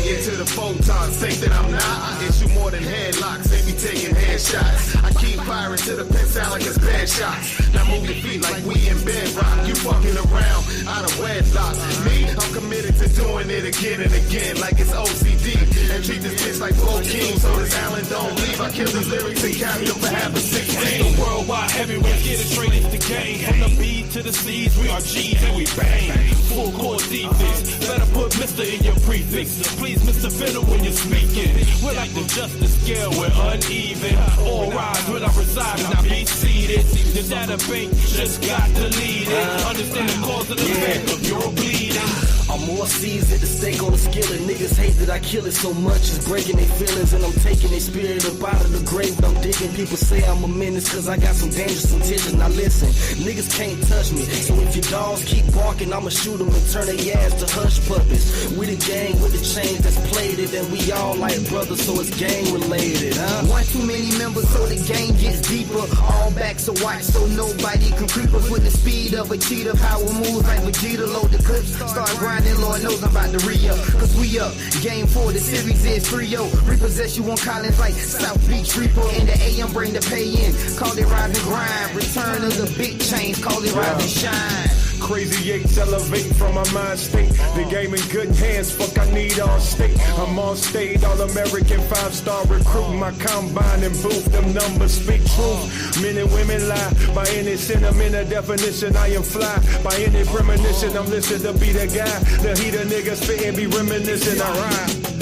into the photons, think that I'm not. I issue more than headlocks, they be taking headshots. I keep firing to the pen sound like it's bad shots. Now move your feet like we in bedrock. You fucking around out of wedlock. Me, I'm committed to doing it again and again like it's OCD. And treat this bitch like 4 kings so this Allen don't leave. I kill these lyrics and cameo for half a 16. The worldwide heavyweight, get it straight into the game. From the B to the C's, we are G's and we bang. Full court defense, better put Mr. in your prefix. Please, Mr. Fenner, when you're speaking. We're like the justice scale, we're uneven. All rise when I reside and I be seated. The data bank just got deleted. Understand the cause of the effect of your bleeding. I'm more seasoned to stake on the skillet. Niggas hate that I kill it so much, it's breaking their feelings. And I'm taking their spirit up out of the grave. I'm digging. People say I'm a menace cause I got some dangerous intentions. Now listen, niggas can't touch me. So if your dogs keep barking, I'ma shoot them and turn their ass to hush puppets. We the gang with the chains that's played it. And we all like brothers, so it's gang related, huh? One too many members, so the game gets deeper. All backs are white, so nobody can creep us with the speed of a cheetah. Power moves like Vegeta, load the clips. Start grinding, Lord knows I'm about to re-up. Cause we up, game 4, the series is 3-0. Repossess you on Collins like South Beach Reaper. In the AM, bring the pay in. Call it ride and grind. Return of the big chains, call it ride and shine. Crazy eights elevate from my mind state. The game in good hands, fuck I need all state. I'm on stage, all-American 5-star recruit. My combine and booth, them numbers speak truth. Men and women lie, by any sentimental definition I am fly. By any premonition I'm listed to be the guy. The heat of niggas fit and be reminiscent, I rhyme.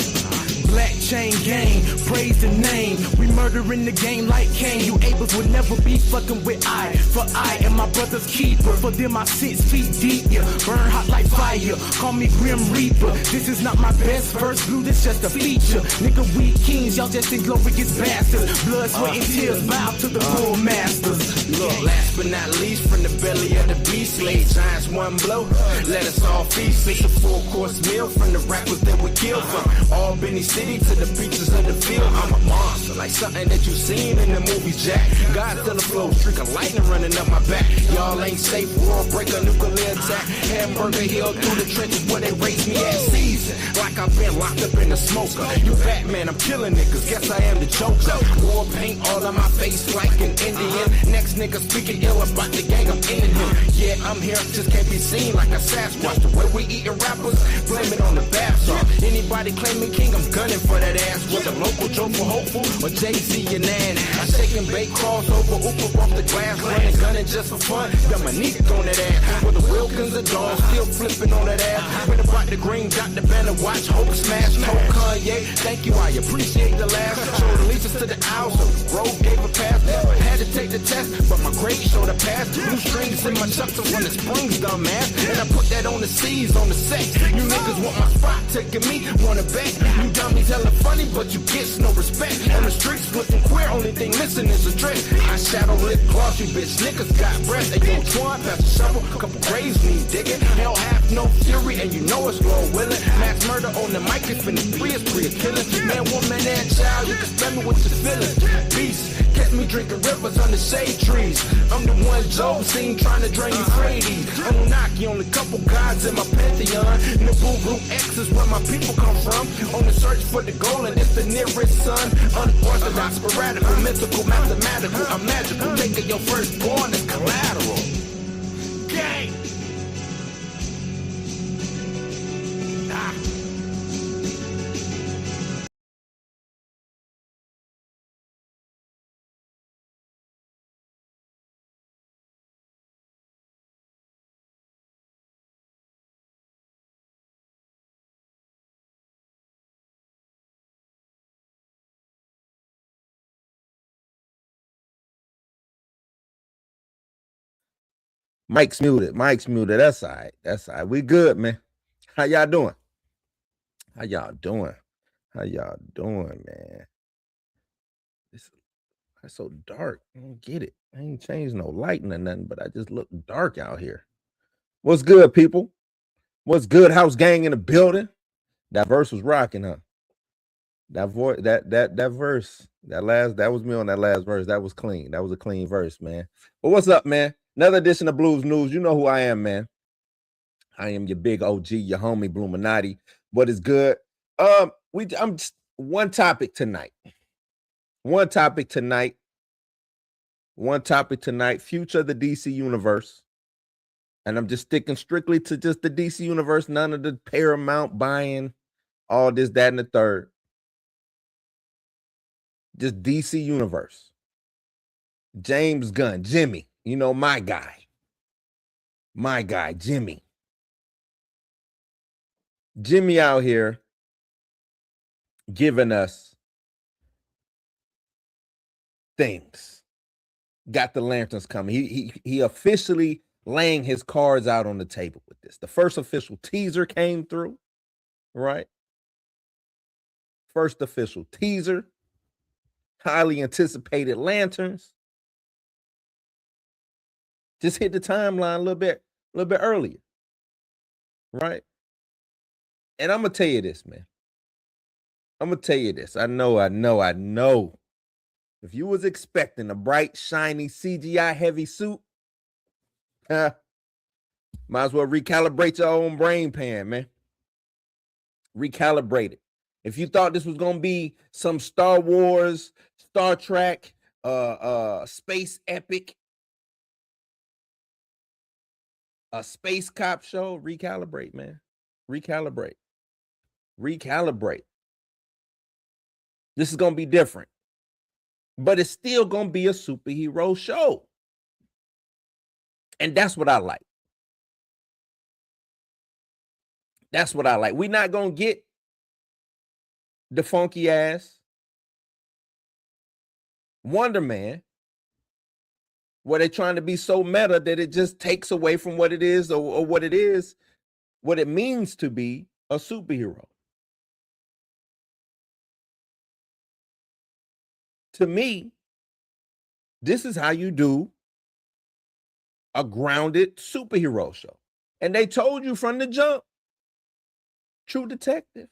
Black chain gang, praise the name. We murdering the game like Cain. You Abels will never be fucking with I. For I am my brother's keeper. For them I 6 feet deep, yeah. Burn hot like fire. Call me Grim Reaper. This is not my best verse, blue, this just a feature. Nigga, we kings, y'all just inglorious bastards. Blood, sweat, and tears, bow to the bull masters. Look, last but not least, from the belly of the beast, laid giants one blow. Let us all feast. It's a full course meal from the rappers that we kill. From Albany City to the beaches of the field. I'm a monster, like something that you seen in the movie Jack. Godzilla flow, streak of lightning running up my back. Y'all ain't safe, world breaker, nuclear attack. Hamburger Hill through the trenches where they race me at season. Like I've been locked up in a smoker. You Batman, I'm killing niggas, guess I am the Joker. War paint all on my face like an Indian. Next nigga speaking ill about the gang, I'm in him. Yeah, I'm here, just can't be seen like a Sasquatch. The way we eating rappers, blame it on the bath salt. Anybody claiming king, I'm gunning for that ass. With a local joke for hopeful or Jay-Z and Nan. I shake and bake crossover, oop off the glass, running, gunning just for fun. Got my knee on that ass. With the Wilkins and Dawn, still flipping on that ass. Read about the green, got the banner, watch, hope smash, no Kanye. Thank you, I appreciate the last. Showed allegiance to the owl, so the Grove gave a pass. Had to take the test, but my grade showed a pass. New strings in my chucks when the springs, dumbass. And I put that on the C's, on the sex. You niggas want my spot, taking me, wanna bet. You dummies hella funny, but you get no respect. On the streets, flipping queer, only thing missing is a dress. I shadow lip gloss, you bitch niggas got breath. They go twine, pass a shovel, couple graves need digging. Hell have no fury, and you know it's Lord willing. Mass murder on the mic, it's finna free, it's free of killing. Man, woman, and child, you can spend me with your feelings. Beast, catch me drinking rivers under shade trees. I'm the one Joe seen trying to drain you Euphrates. Anunnaki, only couple gods in my pantheon. Naboo Group X is where my people come from. On the search for the goal, and it's the nearest sun. Unorthodox, sporadical, mythical, mathematical. I'm magical, taking your firstborn as collateral. Gang! Mike's muted. Mike's muted. That's all right. That's all right. We good, man. How y'all doing? How y'all doing? How y'all doing, man? It's so dark. I don't get it. I ain't changed no lighting or nothing, but I just look dark out here. What's good, people? What's good, house gang in the building? That verse was rocking, huh? That voice, that verse, that was me on that last verse. That was clean. That was a clean verse, man. But what's up, man? Another edition of Blues News. You know who I am, man. I am your big OG, your homie, Bluminati. What is good? I'm just one topic tonight. One topic tonight. Future of the DC universe. And I'm just sticking strictly to just the DC universe, none of the Paramount buying, all this, that, and the third. Just DC universe. James Gunn, Jimmy, you know, my guy, Jimmy. Jimmy out here giving us things. Got the lanterns coming. He officially laying his cards out on the table with this. The first official teaser came through, right? First official teaser. Highly anticipated lanterns. Just hit the timeline a little bit earlier, right? And I'm gonna tell you this, man. I'm gonna tell you this. I know. If you was expecting a bright, shiny, CGI heavy suit, might as well recalibrate your own brain pan, man. Recalibrate it. If you thought this was gonna be some Star Wars, Star Trek, space epic, a space cop show, recalibrate, man. Recalibrate. This is gonna be different, but it's still gonna be a superhero show, and that's what I like. We're not gonna get the funky ass Wonder Man, where they're trying to be so meta that it just takes away from what it is or what it means to be a superhero. To me, this is how you do a grounded superhero show. And they told you from the jump, True Detective.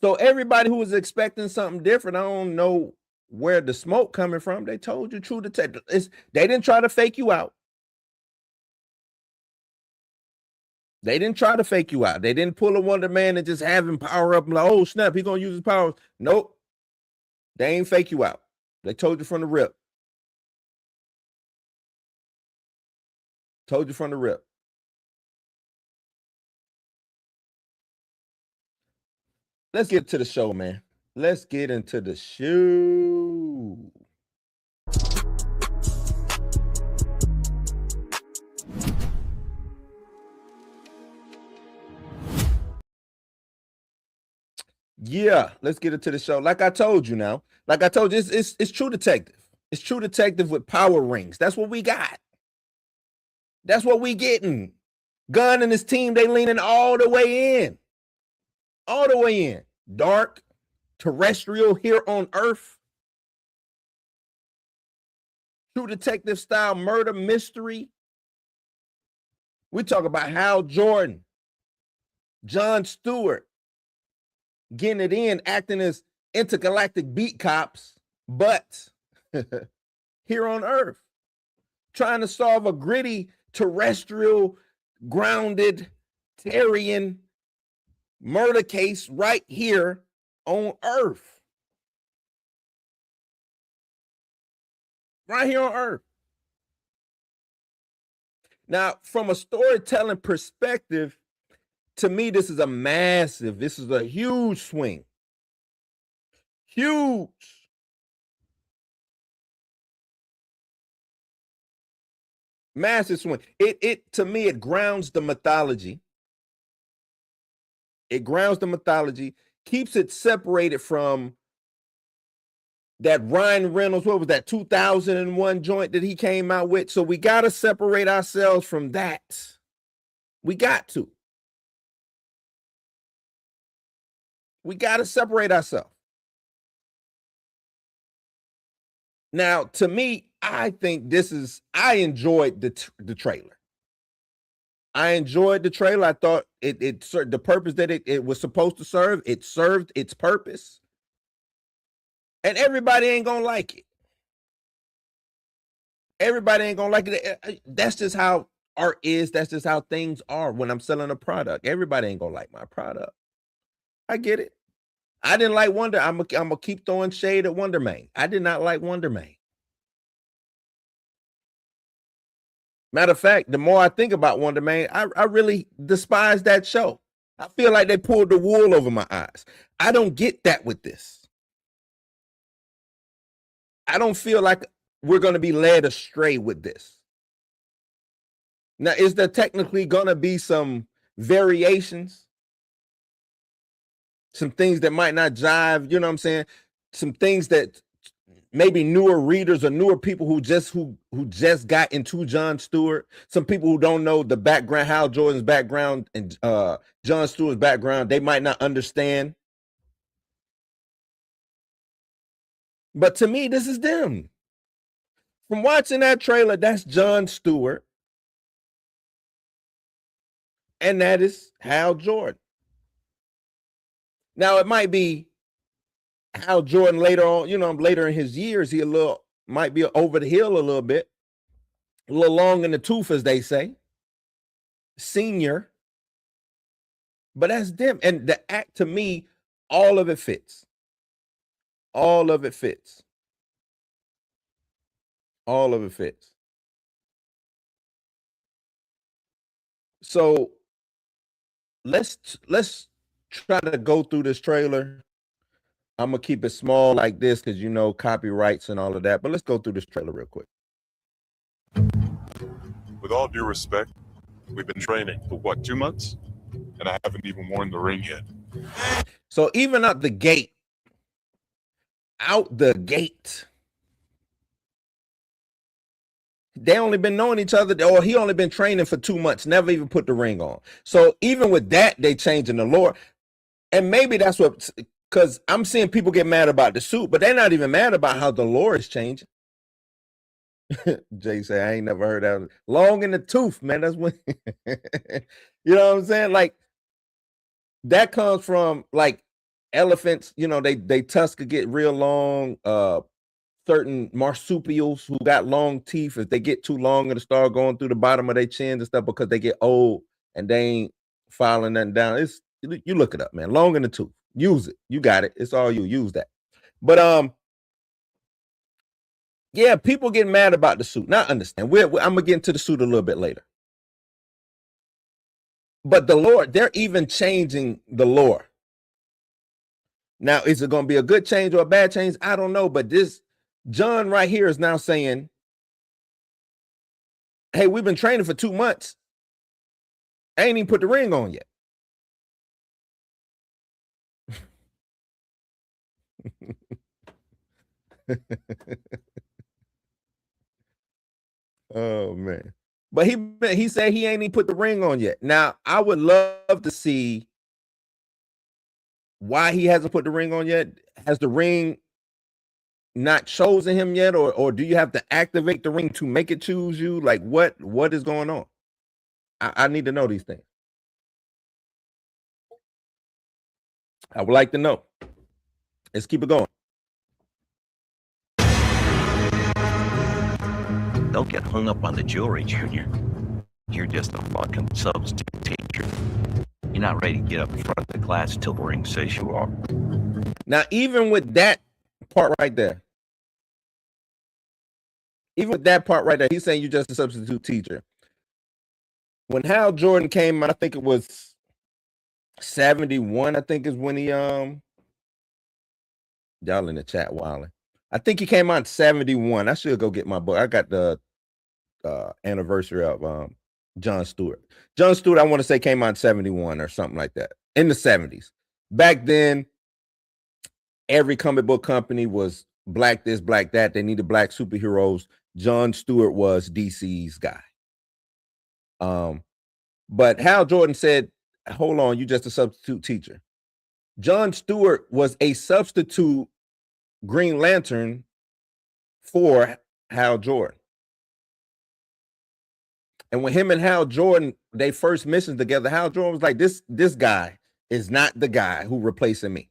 So everybody who was expecting something different, I don't know where the smoke coming from. They told you True Detective. They didn't try to fake you out. They didn't pull a Wonder Man and just have him power up and like, oh snap, he's gonna use his powers. Nope. They ain't fake you out. They told you from the rip. Let's get to the show, man. Let's get into the show. Yeah, let's get into the show. Like I told you, it's True Detective. It's True Detective with power rings. That's what we got. That's what we getting. Gunn and his team, they leaning all the way in. Dark, terrestrial, here on Earth. True Detective style murder mystery. We talk about Hal Jordan, Jon Stewart, getting it in, acting as intergalactic beat cops, but here on Earth, trying to solve a gritty, terrestrial, grounded, Terrian murder case right here on Earth. Right here on Earth. Now, from a storytelling perspective, to me, this is a huge swing. Huge. Massive swing. To me, it grounds the mythology. Keeps it separated from that Ryan Reynolds, what was that, 2001 joint that he came out with? So we got to separate ourselves from that. We got to separate ourselves. Now, to me, I think I enjoyed the trailer. I thought it served the purpose that it was supposed to serve. It served its purpose. And everybody ain't gonna like it. That's just how art is. That's just how things are when I'm selling a product. Everybody ain't gonna like my product. I get it. I didn't like Wonder. I'm gonna keep throwing shade at Wonder Man. I did not like Wonder Man. Matter of fact, the more I think about Wonder Man, I really despise that show. I feel like they pulled the wool over my eyes. I don't get that with this. I don't feel like we're going to be led astray with this. Now, is there technically going to be some variations? Some things that might not jive, you know what I'm saying? Some things that maybe newer readers or newer people who just got into Jon Stewart, some people who don't know the background, Hal Jordan's background and Jon Stewart's background, they might not understand. But to me, this is them. From watching that trailer, that's Jon Stewart. And that is Hal Jordan. Now, it might be Hal Jordan later on, later in his years, he might be over the hill a little bit, a little long in the tooth, as they say. Senior. But that's them. And the act, to me, all of it fits. All of it fits. All of it fits. So let's try to go through this trailer. I'm gonna keep it small like this because copyrights and all of that. But let's go through this trailer real quick. With all due respect, we've been training for what, 2 months? And I haven't even worn the ring yet. So even out the gate, they only been knowing each other, or he only been training for 2 months, never even put the ring on. So even with that, they changing the lore. And maybe that's what, because I'm seeing people get mad about the suit, but they're not even mad about how the lore is changing. Jay say, I ain't never heard that. Long in the tooth, man. That's when, you know what I'm saying? Like, that comes from, like, elephants, they tusk get real long. Certain marsupials who got long teeth, if they get too long, it'll start going through the bottom of their chins and stuff because they get old and they ain't filing nothing down. You look it up, man. Long in the tooth. Use it. You got it. It's all you. Use that. But yeah, people get mad about the suit. Now understand. I'm gonna get into the suit a little bit later. But the lore, they're even changing the lore. Now, is it gonna be a good change or a bad change? I don't know, but this John right here is now saying, hey, we've been training for 2 months. I ain't even put the ring on yet. Oh, man. But he said he ain't even put the ring on yet. Now, I would love to see why he hasn't put the ring on yet. Has the ring not chosen him yet, or do you have to activate the ring to make it choose you? Like, what is going on? I need to know these things. I would like to know. Let's keep it going. Don't get hung up on the jewelry, Junior. You're just a fucking substitute teacher. You're not ready to get up in front of the class till the ring says you are. Now, even with that part right there, he's saying you're just a substitute teacher. When Hal Jordan came out, I think it was 71, I think is when he y'all in the chat wilding. I think he came out in 71. I should go get my book. I got the anniversary of Jon Stewart. Jon Stewart, I want to say, came out in 71 or something like that. In the 70s. Back then, every comic book company was black this, black that. They needed black superheroes. Jon Stewart was DC's guy. But Hal Jordan said, hold on, you're just a substitute teacher. Jon Stewart was a substitute Green Lantern for Hal Jordan. And when him and Hal Jordan, they first missions together, Hal Jordan was like, this guy is not the guy who replacing me.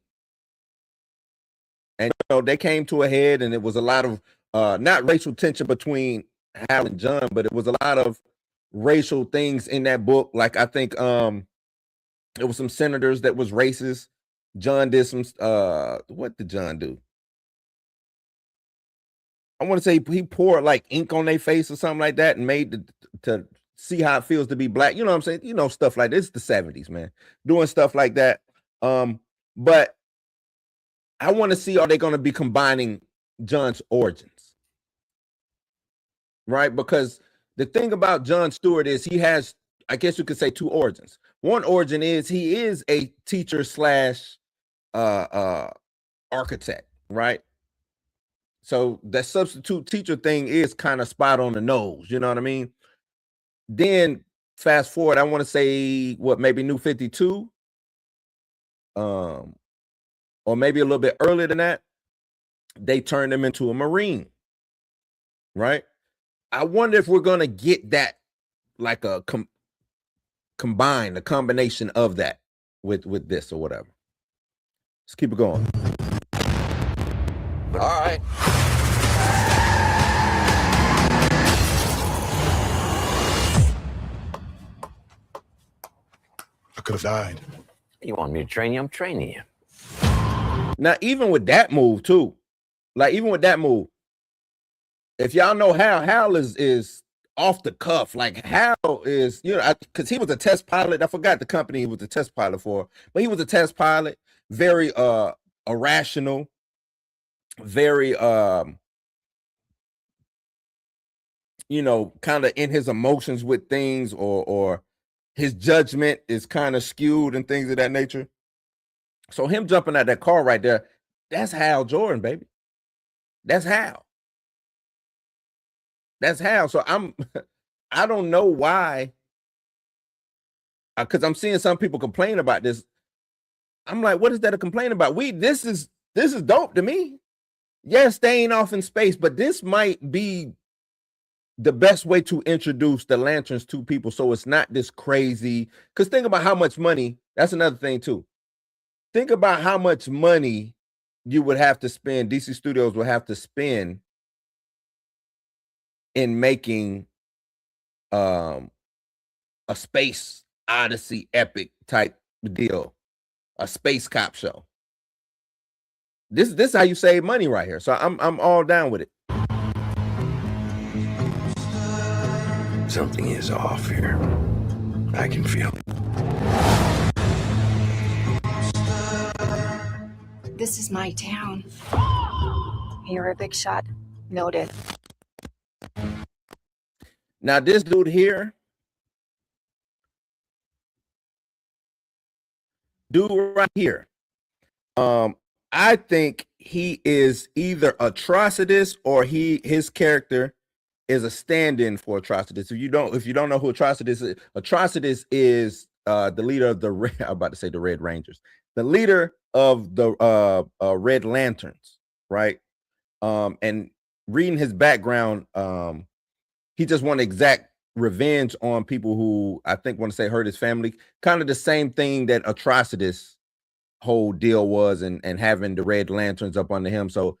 And they came to a head, and it was a lot of not racial tension between Hal and John, but it was a lot of racial things in that book. Like, I think it was some senators that was racist. John did some what did John do? I want to say he poured like ink on their face or something like that and made to see how it feels to be black. You know what I'm saying? You know, stuff like this. It's the 70s, man. Doing stuff like that. But I want to see, are they going to be combining John's origins? Right? Because the thing about Jon Stewart is he has, I guess you could say, two origins. One origin is he is a teacher slash architect, right? So that substitute teacher thing is kind of spot on the nose, you know what I mean? Then fast forward, I want to say what, maybe New 52, or maybe a little bit earlier than that, they turned him into a Marine, right? I wonder if we're gonna get that, like a combination of that with this or whatever. Let's keep it going. All right. I could have died. You want me to train you? I'm training you. Now, even with that move too, like even with that move, if y'all know Hal is off the cuff. Like Hal is, you know, because he was a test pilot. I forgot the company he was a test pilot for, but he was a test pilot. Very irrational, very you know, kind of in his emotions with things, or his judgment is kind of skewed and things of that nature. So him jumping out that car right there, that's Hal Jordan, baby. That's Hal. That's Hal. So I don't know why, because I'm seeing some people complain about this. I'm like, what is that a complaint about? This is dope to me. Yeah, staying off in space, but this might be the best way to introduce the Lanterns to people, so it's not this crazy. Because think about how much money. That's another thing too. Think about how much money you would have to spend. DC Studios would have to spend in making a space odyssey epic type deal, a space cop show. This is how you save money right here. So I'm all down with it. Something is off here. I can feel it. This is my town. You're a big shot. Noted. Now this dude here, right here, I think he is either Atrocitus or his character is a stand-in for Atrocitus. If you don't know who Atrocitus is the leader of the I'm about to say the Red Rangers, the leader of the Red Lanterns, right? And reading his background, he just wanted to exact revenge on people who I think want to say hurt his family. Kind of the same thing that Atrocitus' whole deal was, and having the Red Lanterns up under him. So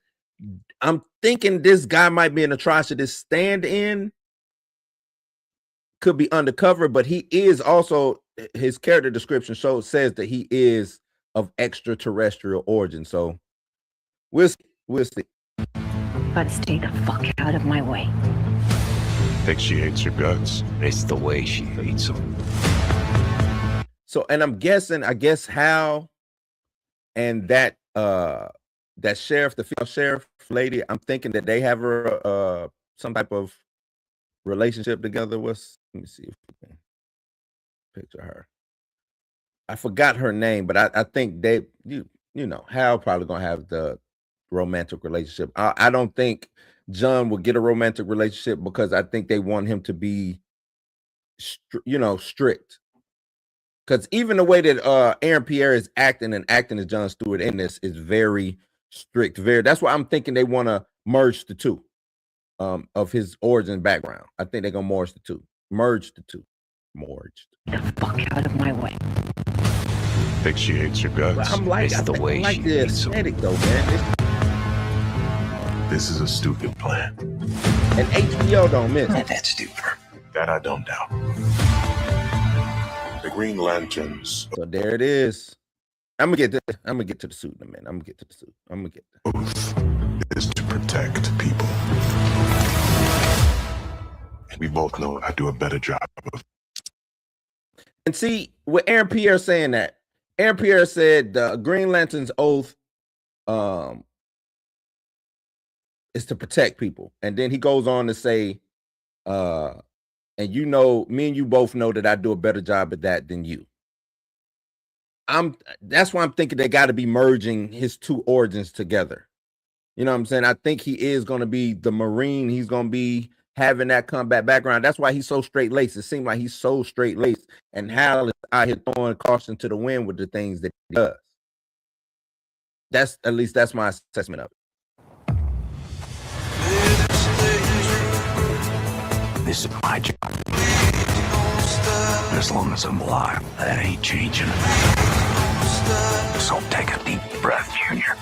I'm thinking this guy might be an Atrocitus stand-in. Could be undercover, but he is also, his character description says that he is of extraterrestrial origin. So we'll see. But stay the fuck out of my way. Think she hates your guts. It's the way she hates them. So, and I'm guessing, I guess Hal and that sheriff, the female sheriff lady, I'm thinking that they have some type of relationship together. Let me see if we can picture her. I forgot her name, but I think you know, Hal probably gonna have the romantic relationship. I don't think John will get a romantic relationship because I think they want him to be, strict. Because even the way that Aaron Pierre is acting as Jon Stewart in this is very strict. That's why I'm thinking they want to merge the two of his origin background. I think they're gonna merge the two. The fuck out of my way. Think she hates your guts. But I'm like, I like the aesthetic though, man. This is a stupid plan. And HBO don't miss. That's stupid. That I don't doubt. The Green Lanterns. So there it is. I'm gonna get to the suit in a minute. I'm gonna get to the suit. I'm gonna get there. Oath is to protect people. And we both know I do a better job of. And see, with Aaron Pierre saying that, Aaron Pierre said the Green Lantern's oath is to protect people. And then he goes on to say, and you know, me and you both know that I do a better job at that than you. That's why I'm thinking they got to be merging his two origins together. You know what I'm saying? I think he is going to be the Marine. He's going to be having that combat background. That's why he's so straight-laced. It seems like he's so straight-laced. And Hal is out here throwing caution to the wind with the things that he does. At least that's my assessment of it. This is my job. As long as I'm alive, that ain't changing. So take a deep breath, Junior.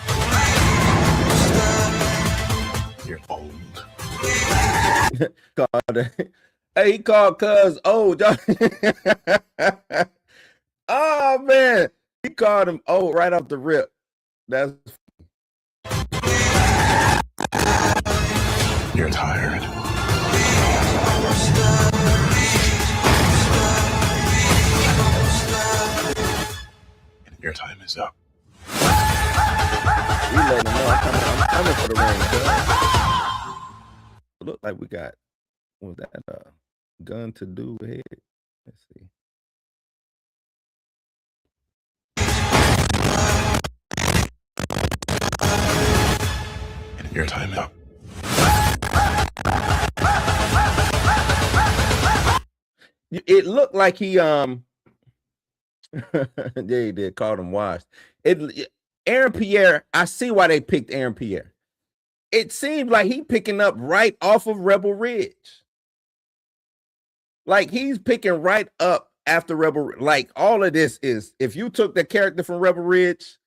You're old. Hey, he called Cuz old. Oh, man. He called him old right off the rip. That's... You're tired. Your time is up. We let him know I'm coming for the ring. Look like we got, what was that gun to do ahead? Let's see. Your time is up. It looked like he yeah, he did, called him washed. Aaron Pierre, I see why they picked Aaron Pierre. It seems like he picking up right off of Rebel Ridge. Like he's picking right up after Rebel. Like all of this is, if you took the character from Rebel Ridge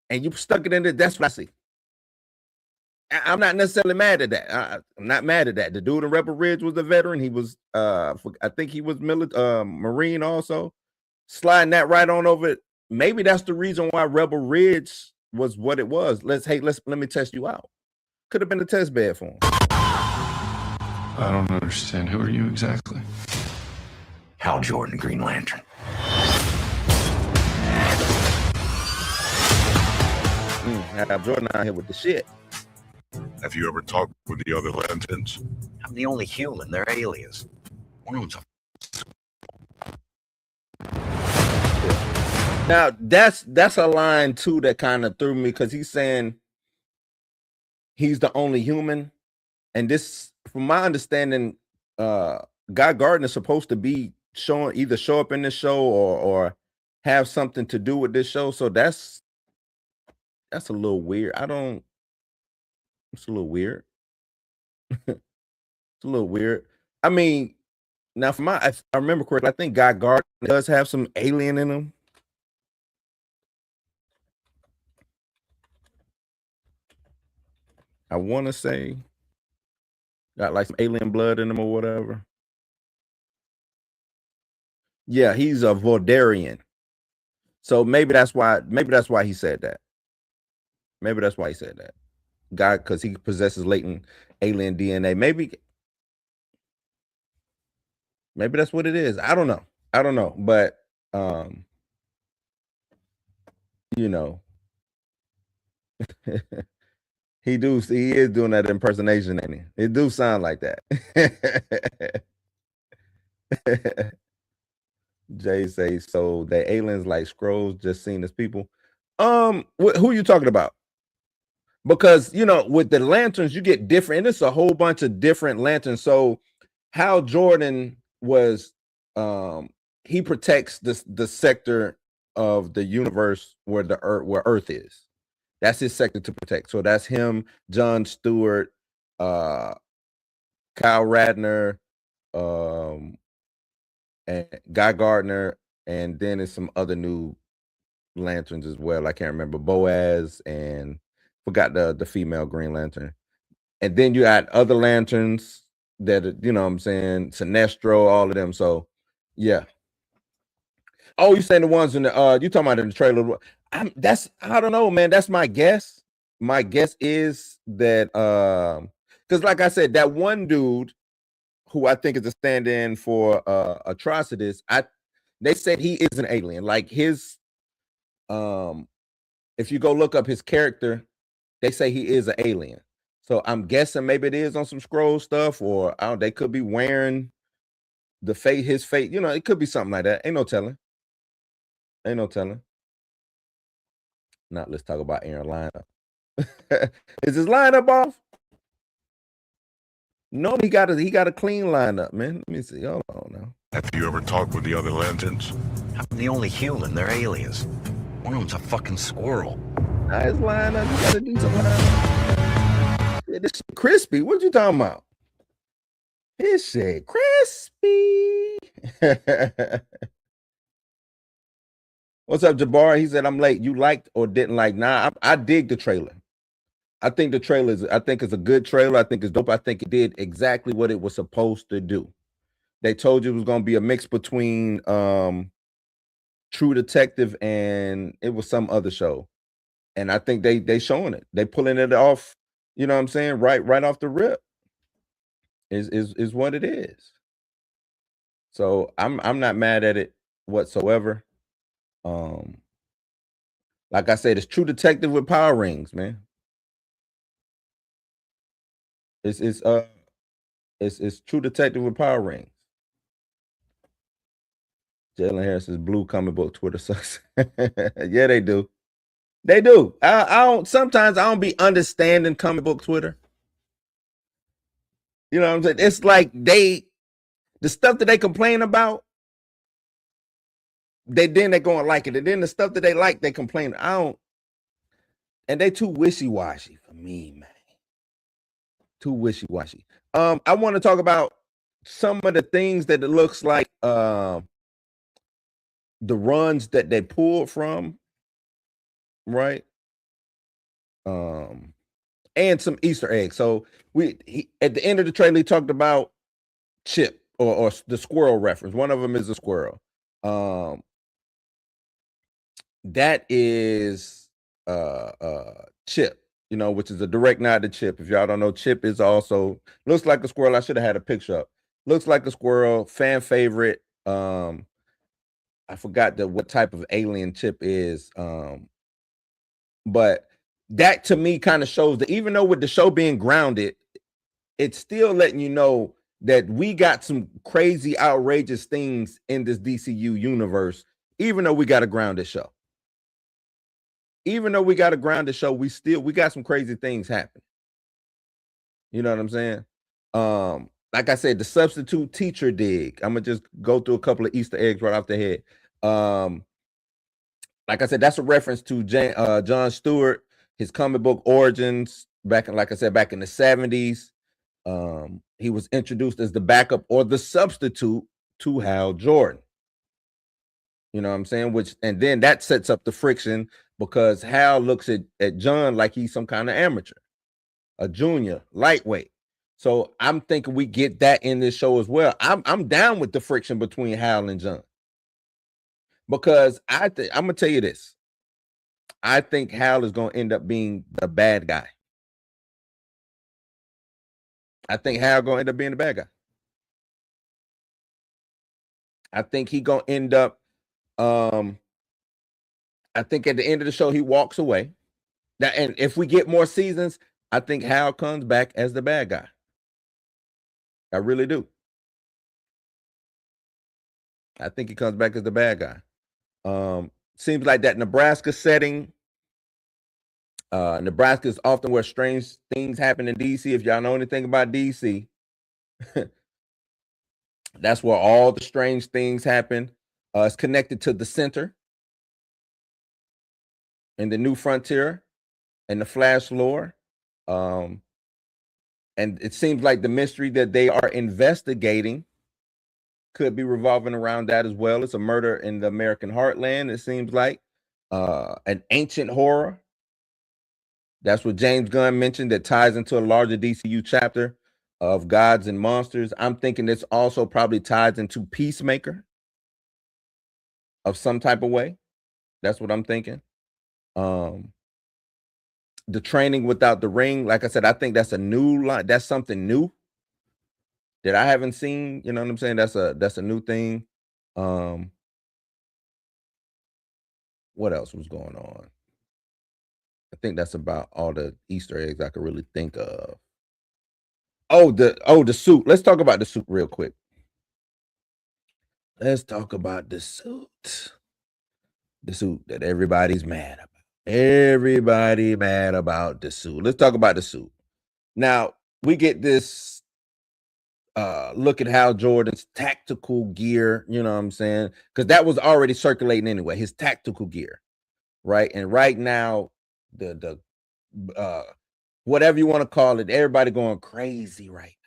and you stuck it in there, that's what I see. I'm not necessarily mad at that. I'm not mad at that. The dude in Rebel Ridge was a veteran. He was, I think he was Marine also. Sliding that right on over it. Maybe that's the reason why Rebel Ridge was what it was. Let me test you out. Could have been a test bed for him. I don't understand. Who are you exactly? Hal Jordan, Green Lantern. Hal Jordan out here with the shit. Have you ever talked with the other Lanterns? I'm the only human. They're aliens. One of them's a... Now that's a line too that kind of threw me, because he's saying he's the only human, and this, from my understanding, Guy Gardner is supposed to be either show up in this show or have something to do with this show. So that's a little weird. It's a little weird. It's a little weird. I mean, now if I remember correctly, I think Guy Gardner does have some alien in him. I want to say got like some alien blood in him or whatever. Yeah, he's a Voldarian. So maybe that's why he said that. Maybe that's why he said that. Guy, because he possesses latent alien DNA. Maybe that's what it is. I don't know. But you know, he is doing that impersonation, ain't he? It do sound like that. Jay says, so the aliens like scrolls just seen as people. Who are you talking about? Because, you know, with the lanterns, you get different, and it's a whole bunch of different lanterns. So Hal Jordan was, he protects the sector of the universe where Earth is. That's his sector to protect. So that's him, John Stewart, Kyle Radner, and Guy Gardner, and then there's some other new lanterns as well. I can't remember, Boaz, and forgot the female Green Lantern. And then you got other lanterns that, you know what I'm saying, Sinestro, all of them. So yeah. Oh, you saying the ones in the you talking about in the trailer? I don't know, man. That's my guess. My guess is that because like I said, that one dude who I think is a stand-in for Atrocitus, they said he is an alien. Like his if you go look up his character, they say he is an alien. So I'm guessing maybe it is on some scroll stuff, or they could be wearing his fate. You know, it could be something like that. Ain't no telling. Ain't no telling. Now let's talk about Aaron lineup. Is his lineup off? No, he got a clean lineup, man. Let me see. Hold on now. Have you ever talked with the other Lanterns? I'm the only human. They're aliens. One of them's a fucking squirrel. Nice lineup. You got a decent lineup. Yeah, this shit crispy. What you talking about? This shit crispy. What's up, Jabbar? He said, I'm late. You liked or didn't like? Nah, I dig the trailer. I think the trailer is a good trailer. I think it's dope. I think it did exactly what it was supposed to do. They told you it was going to be a mix between True Detective and it was some other show. And I think they showing it. They pulling it off, you know what I'm saying? Right off the rip. Is what it is. So I'm not mad at it whatsoever. Like I said, it's True Detective with power rings, man. It's True Detective with power rings. Jalen Harris's blue comic book Twitter sucks. Yeah, they do. They do. Sometimes I don't be understanding comic book Twitter. You know what I'm saying? It's like the stuff that they complain about, they're going to like it. And then the stuff that they like, they complain. And they too wishy-washy for me, man. Too wishy-washy. I want to talk about some of the things that it looks like the runs that they pulled from, right? And some Easter eggs. So at the end of the trailer, he talked about Chip or the squirrel reference. One of them is a squirrel. That is Chip, you know, which is a direct nod to Chip. If y'all don't know, Chip is also looks like a squirrel. I should have had a picture up. Looks like a squirrel, fan favorite. I forgot what type of alien Chip is. But that to me kind of shows that even though with the show being grounded, it's still letting you know that we got some crazy, outrageous things in this DCU universe, even though we got a grounded show. Even though we got a grounded show, we got some crazy things happening. You know what I'm saying? Like I said, the substitute teacher dig. I'm gonna just go through a couple of Easter eggs right off the head. Like I said, that's a reference to John Stewart, his comic book origins back in the 70s. He was introduced as the backup or the substitute to Hal Jordan. You know what I'm saying? And then that sets up the friction because Hal looks at John like he's some kind of amateur, a junior, lightweight. So I'm thinking we get that in this show as well. I'm down with the friction between Hal and John. Because I'm gonna tell you this. I think Hal is gonna end up being the bad guy. I think Hal gonna end up being the bad guy. I think he gonna end up. I think at the end of the show he walks away. And if we get more seasons, I think Hal comes back as the bad guy. I really do. I think he comes back as the bad guy. Seems like that Nebraska setting. Nebraska is often where strange things happen in DC. If y'all know anything about DC, that's where all the strange things happen. It's connected to the center and the New Frontier and the Flash lore. And it seems like the mystery that they are investigating could be revolving around that as well. It's a murder in the American heartland, it seems like. An ancient horror. That's what James Gunn mentioned that ties into a larger DCU chapter of gods and monsters. I'm thinking this also probably ties into Peacemaker. of some type of way. That's what I'm thinking. The training without the ring, like I said, I think that's a new line. That's something new that I haven't seen. You know what I'm saying? That's a new thing. What else was going on? I think that's about all the Easter eggs I could really think of. Oh, the suit. Let's talk about the suit real quick. Let's talk about the suit. The suit that everybody's mad about. Everybody mad about the suit. Let's talk about the suit. Now, we get this look at Hal Jordan's tactical gear, you know what I'm saying? Because that was already circulating anyway, his tactical gear, right? And right now, the whatever you want to call it, everybody going crazy right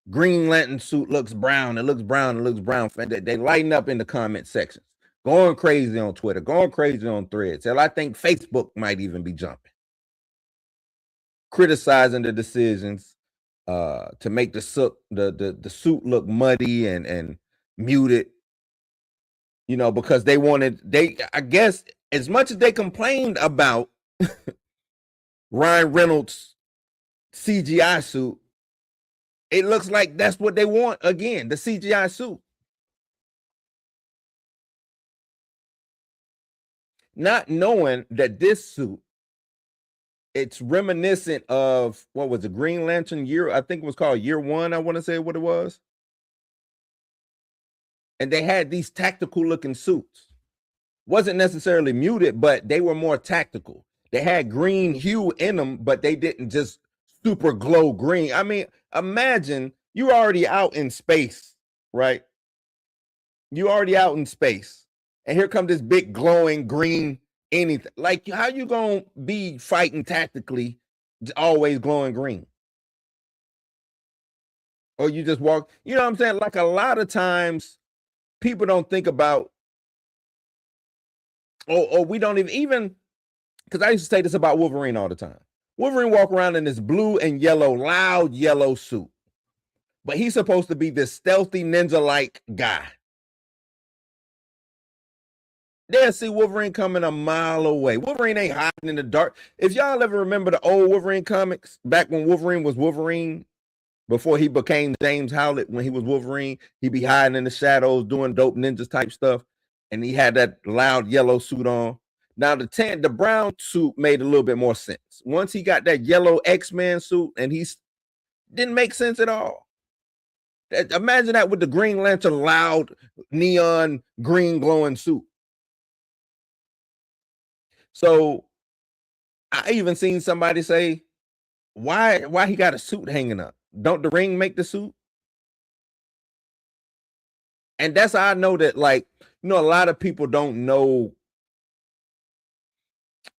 now. Green Lantern suit looks brown. It looks brown. It looks brown. They lighten up in the comment sections. Going crazy on Twitter. Going crazy on Threads. Hell, I think Facebook might even be jumping. Criticizing the decisions to make the suit look muddy and muted. You know, because I guess as much as they complained about Ryan Reynolds' CGI suit, it looks like that's what they want again, the CGI suit. Not knowing that this suit, it's reminiscent of, what was it, Green Lantern year, I think it was called Year One, I want to say what it was. And they had these tactical looking suits. Wasn't necessarily muted, but they were more tactical. They had green hue in them, but they didn't just super glow green. I mean, imagine you're already out in space, right? You're already out in space. And here comes this big glowing green anything. Like, how you gonna be fighting tactically always glowing green? Or you just walk, you know what I'm saying? Like, a lot of times people don't think about, or we don't even, because I used to say this about Wolverine all the time. Wolverine walk around in this blue and yellow, loud yellow suit. But he's supposed to be this stealthy ninja-like guy. They'll see Wolverine coming a mile away. Wolverine ain't hiding in the dark. If y'all ever remember the old Wolverine comics, back when Wolverine was Wolverine, before he became James Howlett, when he was Wolverine, he'd be hiding in the shadows doing dope ninjas type stuff. And he had that loud yellow suit on. Now the brown suit made a little bit more sense. Once he got that yellow X-Men suit, and he didn't make sense at all. Imagine that with the Green Lantern loud neon green glowing suit. So I even seen somebody say, why he got a suit hanging up? Don't the ring make the suit? And that's how I know that, like, you know, a lot of people don't know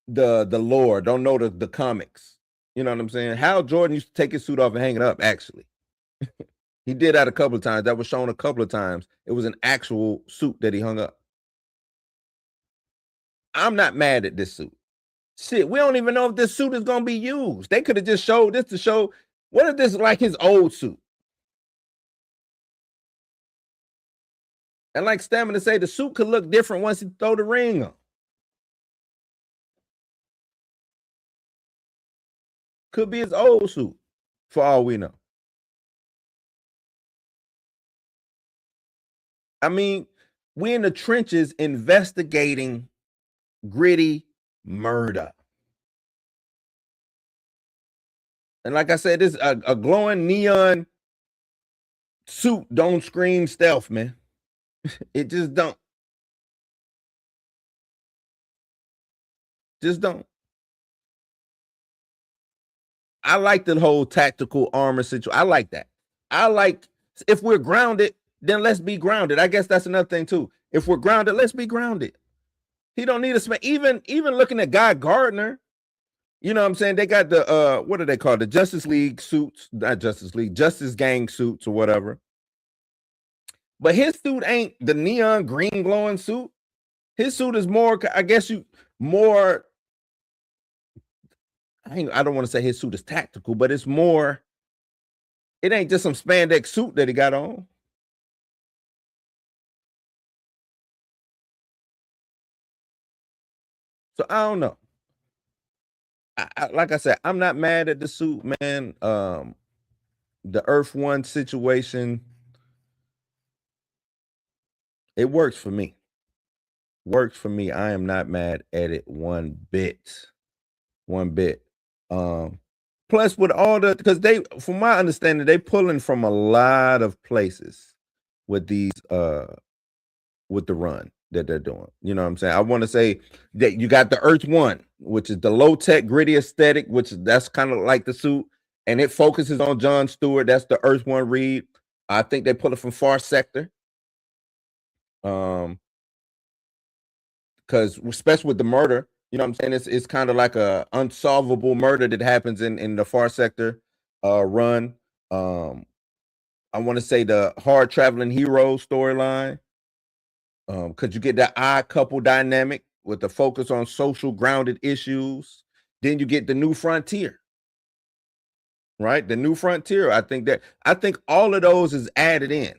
the lore, don't know the comics. You know what I'm saying? Hal Jordan used to take his suit off and hang it up, actually. He did that a couple of times. That was shown a couple of times. It was an actual suit that he hung up. I'm not mad at this suit. Shit, we don't even know if this suit is going to be used. They could have just showed this to show, what if this is like his old suit? And like Stamina say, the suit could look different once he throw the ring on. Could be his old suit, for all we know. I mean, we're in the trenches investigating gritty murder. And like I said, this a glowing neon suit don't scream stealth, man. It just don't. Just don't. I like the whole tactical armor situation. I like that. I like, if we're grounded, then let's be grounded. I guess that's another thing too. If we're grounded, let's be grounded. He don't need a even looking at Guy Gardner, you know what I'm saying? They got the what do they call the Justice League suits, not Justice League, Justice Gang suits or whatever. But his suit ain't the neon green glowing suit. His suit is more, I guess more, I don't want to say his suit is tactical, but it's more, it ain't just some spandex suit that he got on. So I don't know. Like I said, I'm not mad at the suit, man. The Earth One situation, it works for me. Works for me. I am not mad at it one bit. One bit. Plus with all the, because they, from my understanding, they pulling from a lot of places with these with the run that they're doing. You know what I'm saying? I want to say that you got the Earth One, which is the low tech, gritty aesthetic, which that's kind of like the suit, and it focuses on Jon Stewart. That's the Earth One read. I think they pull it from Far Sector. Because especially with the murder, you know what I'm saying? It's kind of like a unsolvable murder that happens in the Far Sector run. I want to say the hard traveling hero storyline. Because you get that odd couple dynamic with the focus on social grounded issues. Then you get the New Frontier, right? The New Frontier. I think all of those is added in.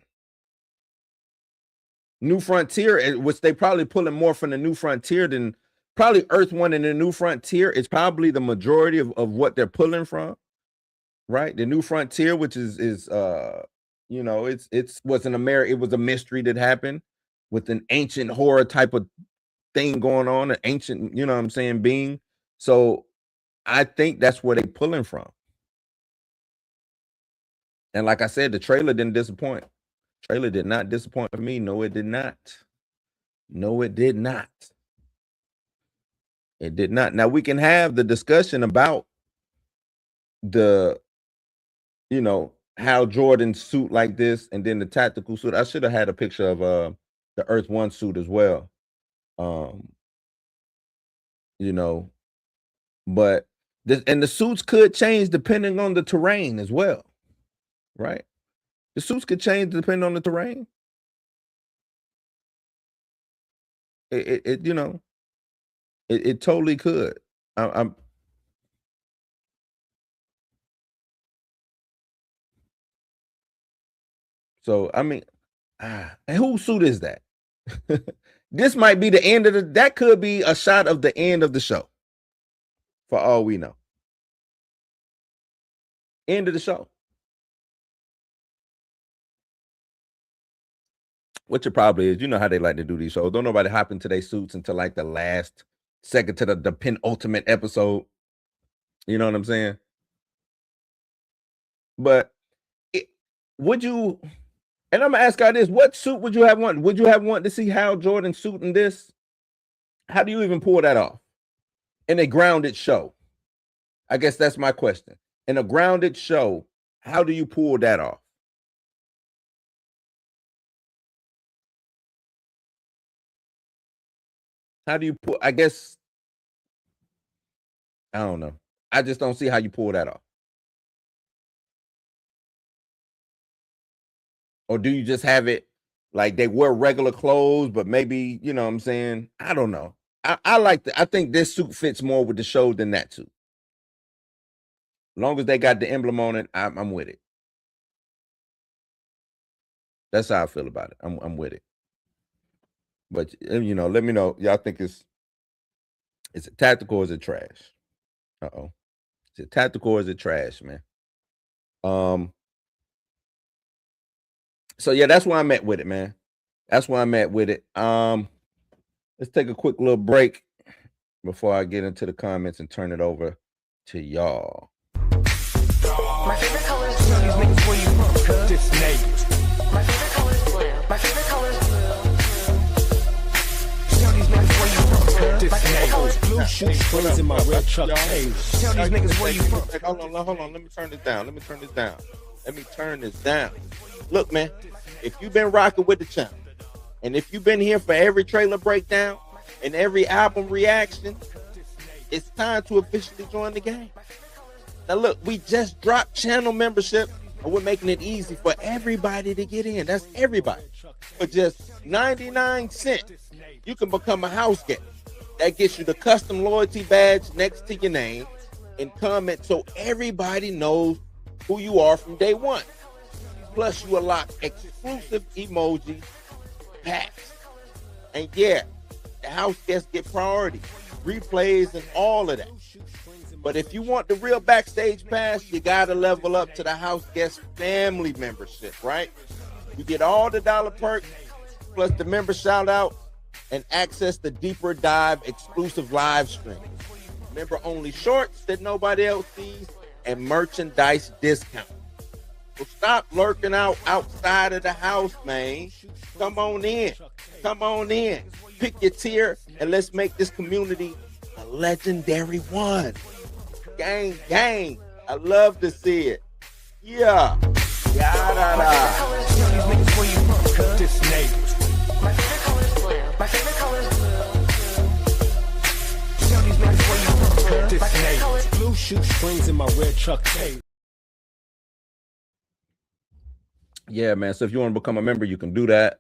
New Frontier, which they probably pulling more from the New Frontier than probably Earth One, and the New Frontier is probably the majority of what they're pulling from, right? The New Frontier, which is you know, it was a mystery that happened with an ancient horror type of thing going on, an ancient, you know what I'm saying, being. So I think that's where they pulling from. And like I said, the trailer didn't disappoint. Trailer did not disappoint for me. No, it did not. No, it did not. It did not. Now we can have the discussion about the, you know, Hal Jordan suit like this, and then the tactical suit. I should have had a picture of the Earth One suit as well. You know, but the suits could change depending on the terrain as well, right? The suits could change depending on the terrain. It you know, it totally could. I'm so I mean, and whose suit is that? This might be the end of that could be a shot of the end of the show. For all we know. End of the show. Which it probably is. You know how they like to do these shows. Don't nobody hop into their suits until like the last second to the penultimate episode. You know what I'm saying? But would you, and I'm gonna ask y'all this, what suit would you have wanted? Would you have wanted to see Hal Jordan suit in this? How do you even pull that off? In a grounded show? I guess that's my question. In a grounded show, how do you pull that off? How do you pull? I guess I don't know. I just don't see how you pull that off. Or do you just have it like they wear regular clothes, but maybe, you know what I'm saying? I don't know. I think this suit fits more with the show than that suit. As long as they got the emblem on it, I'm with it. That's how I feel about it. I'm with it. But you know, let me know. Y'all think is it tactical or is it trash? Uh-oh. Is it tactical or is it trash, man? So yeah, that's where I'm at with it, man. That's where I'm at with it. Let's take a quick little break before I get into the comments and turn it over to y'all. My favorite color is blue. These niggas where you from, cuz? This nigga. My favorite color is blue. My favorite color is blue. Tell these niggas where you from, cuz? This nigga. Blue shit sprays in my red truck. Tell these niggas where you from. Hold on. Let me turn this down. Look, man, if you've been rocking with the channel, and if you've been here for every trailer breakdown and every album reaction, it's time to officially join the game. Now, look, we just dropped channel membership, and we're making it easy for everybody to get in. That's everybody. For just 99 cents, you can become a house guest. That gets you the custom loyalty badge next to your name and comment so everybody knows who you are from day one. Plus, you unlock exclusive emoji packs. And yeah, the house guests get priority. replays, and all of that. But if you want the real backstage pass, you got to level up to the house guest family membership, right? You get all the dollar perks, plus the member shout out, and access the deeper dive exclusive live stream. Member only shorts that nobody else sees, and merchandise discount. So stop lurking out outside of the house, man. Come on in. Come on in. Pick your tier, and let's make this community a legendary one. Gang, gang. I love to see it. Yeah. Blue shoestrings in my red truck. Yeah, man. So if you want to become a member, you can do that.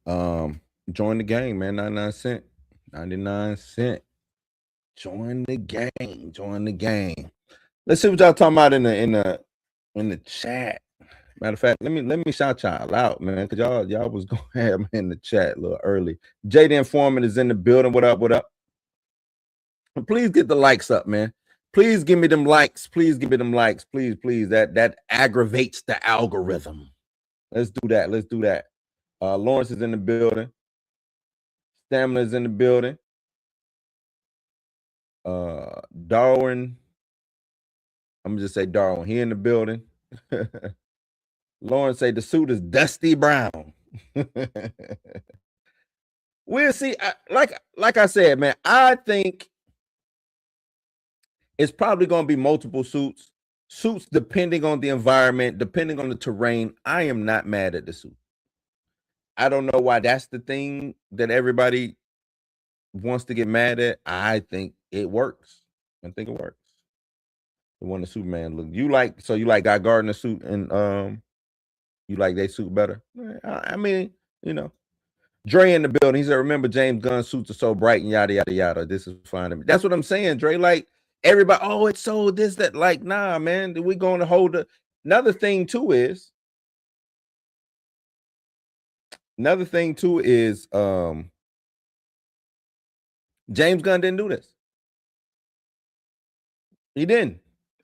Join the gang, man. 99 cents. 99 cents. Join the gang. Join the gang. Let's see what y'all talking about in the chat. Matter of fact, let me shout y'all out, man, because y'all was going to have me in the chat a little early. Jay the Informant is in the building. What up? What up? Please get the likes up, man. Please give me them likes. Please give me them likes. Please, please. That aggravates the algorithm. Let's do that. Let's do that. Lawrence is in the building. Stamina is in the building. Darwin. I'm gonna just say Darwin. He in the building. Lawrence say the suit is dusty brown. We'll see. Like I said, man, I think it's probably going to be multiple suits depending on the environment, depending on the terrain. I am not mad at the suit. I don't know why that's the thing that everybody wants to get mad at. I think it works. I think it works. The one the Superman look. You like Guy Gardner suit, and you like that suit better? I mean, you know. Dre in the building. He said, remember James Gunn's suits are so bright and yada yada yada. This is fine to me. That's what I'm saying, Dre. Like everybody, oh, it's so this, that. Like, nah, man. We're going to hold another thing too is James Gunn didn't do this. He didn't.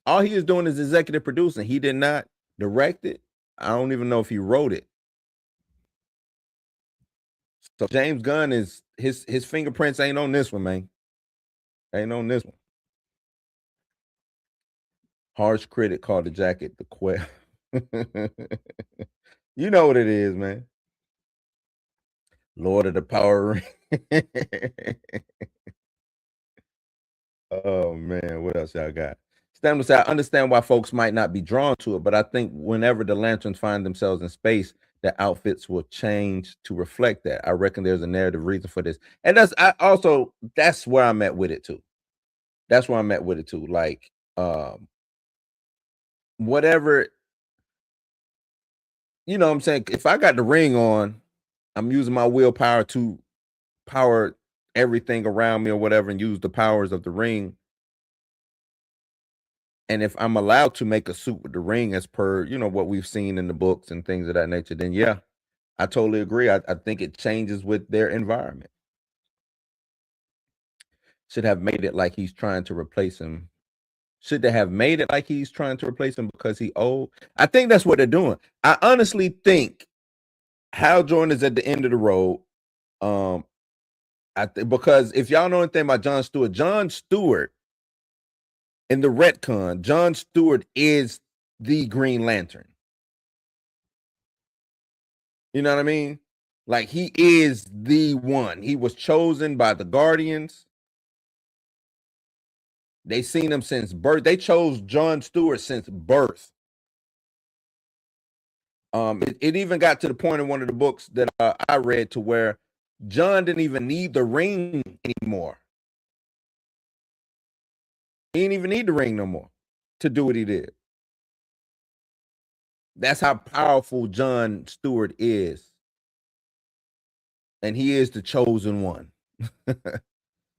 All he is doing is executive producing. He did not direct it. I don't even know if he wrote it. So James Gunn is his fingerprints ain't on this one, man. Ain't on this one. Harsh critic called the jacket the quail. You know what it is, man. Lord of the Power Ring. Oh man, what else y'all got? Stan said, I understand why folks might not be drawn to it, but I think whenever the Lanterns find themselves in space, the outfits will change to reflect that. I reckon there's a narrative reason for this. And that's where I'm at with it too. That's where I'm at with it too. Like, whatever, you know what I'm saying? If I got the ring on, I'm using my willpower to power everything around me or whatever and use the powers of the ring. And if I'm allowed to make a suit with the ring as per, you know, what we've seen in the books and things of that nature, then yeah, I totally agree. I think it changes with their environment. Should have made it like he's trying to replace him. Should they have made it like he's trying to replace him because he old? I think that's what they're doing. I honestly think Hal Jordan is at the end of the road. Because if y'all know anything about John Stewart in the retcon, John Stewart is the Green Lantern. You know what I mean? Like, he is the one. He was chosen by the Guardians. They seen him since birth. They chose John Stewart since birth. It even got to the point in one of the books that I read to where John didn't even need the ring anymore. He didn't even need the ring no more to do what he did. That's how powerful John Stewart is. And he is the chosen one.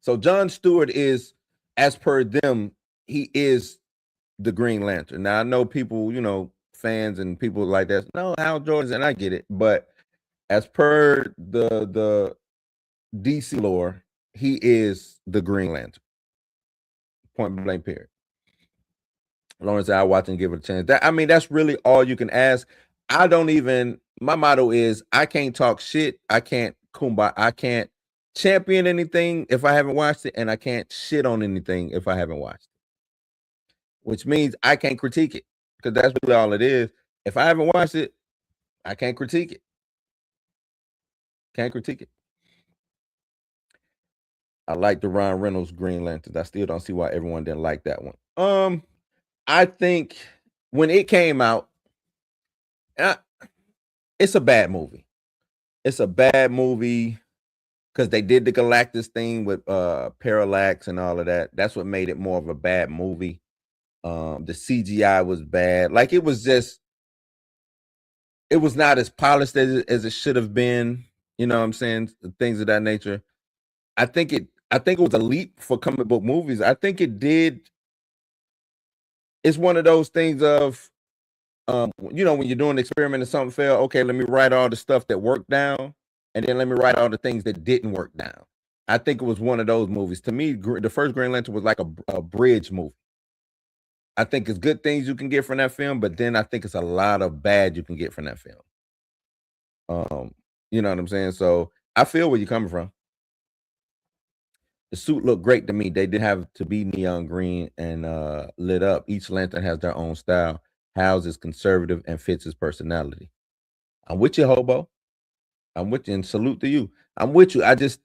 So John Stewart is, as per them, he is the Green Lantern. Now, I know people, you know, fans and people like that, no, Hal Jordan, and I get it. But as per the DC lore, he is the Green Lantern. Point blank period. Lawrence, I watch and give it a chance. That's really all you can ask. My motto is I can't talk shit. I can't kumbaya. I can't champion anything if I haven't watched it, and I can't shit on anything if I haven't watched it. Which means I can't critique it, because that's really all it is. If I haven't watched it, I can't critique it. Can't critique it. I like the Ryan Reynolds Green Lanterns. I still don't see why everyone didn't like that one. I think when it came out, it's a bad movie. It's a bad movie because they did the Galactus thing with Parallax and all of that. That's what made it more of a bad movie. The CGI was bad. Like, it was not as polished as it should have been. You know what I'm saying? Things of that nature. I think it was a leap for comic book movies. I think it did. It's one of those things of, when you're doing an experiment and something failed, okay, let me write all the stuff that worked down, and then let me write all the things that didn't work down. I think it was one of those movies. To me, the first Green Lantern was like a bridge movie. I think it's good things you can get from that film, but then I think it's a lot of bad you can get from that film. You know what I'm saying? So I feel where you're coming from. The suit looked great to me. They didn't have to be neon green and lit up. Each lantern has their own style. Hal's is conservative and fits his personality. I'm with you, Hobo. I'm with you, and salute to you. I'm with you. I just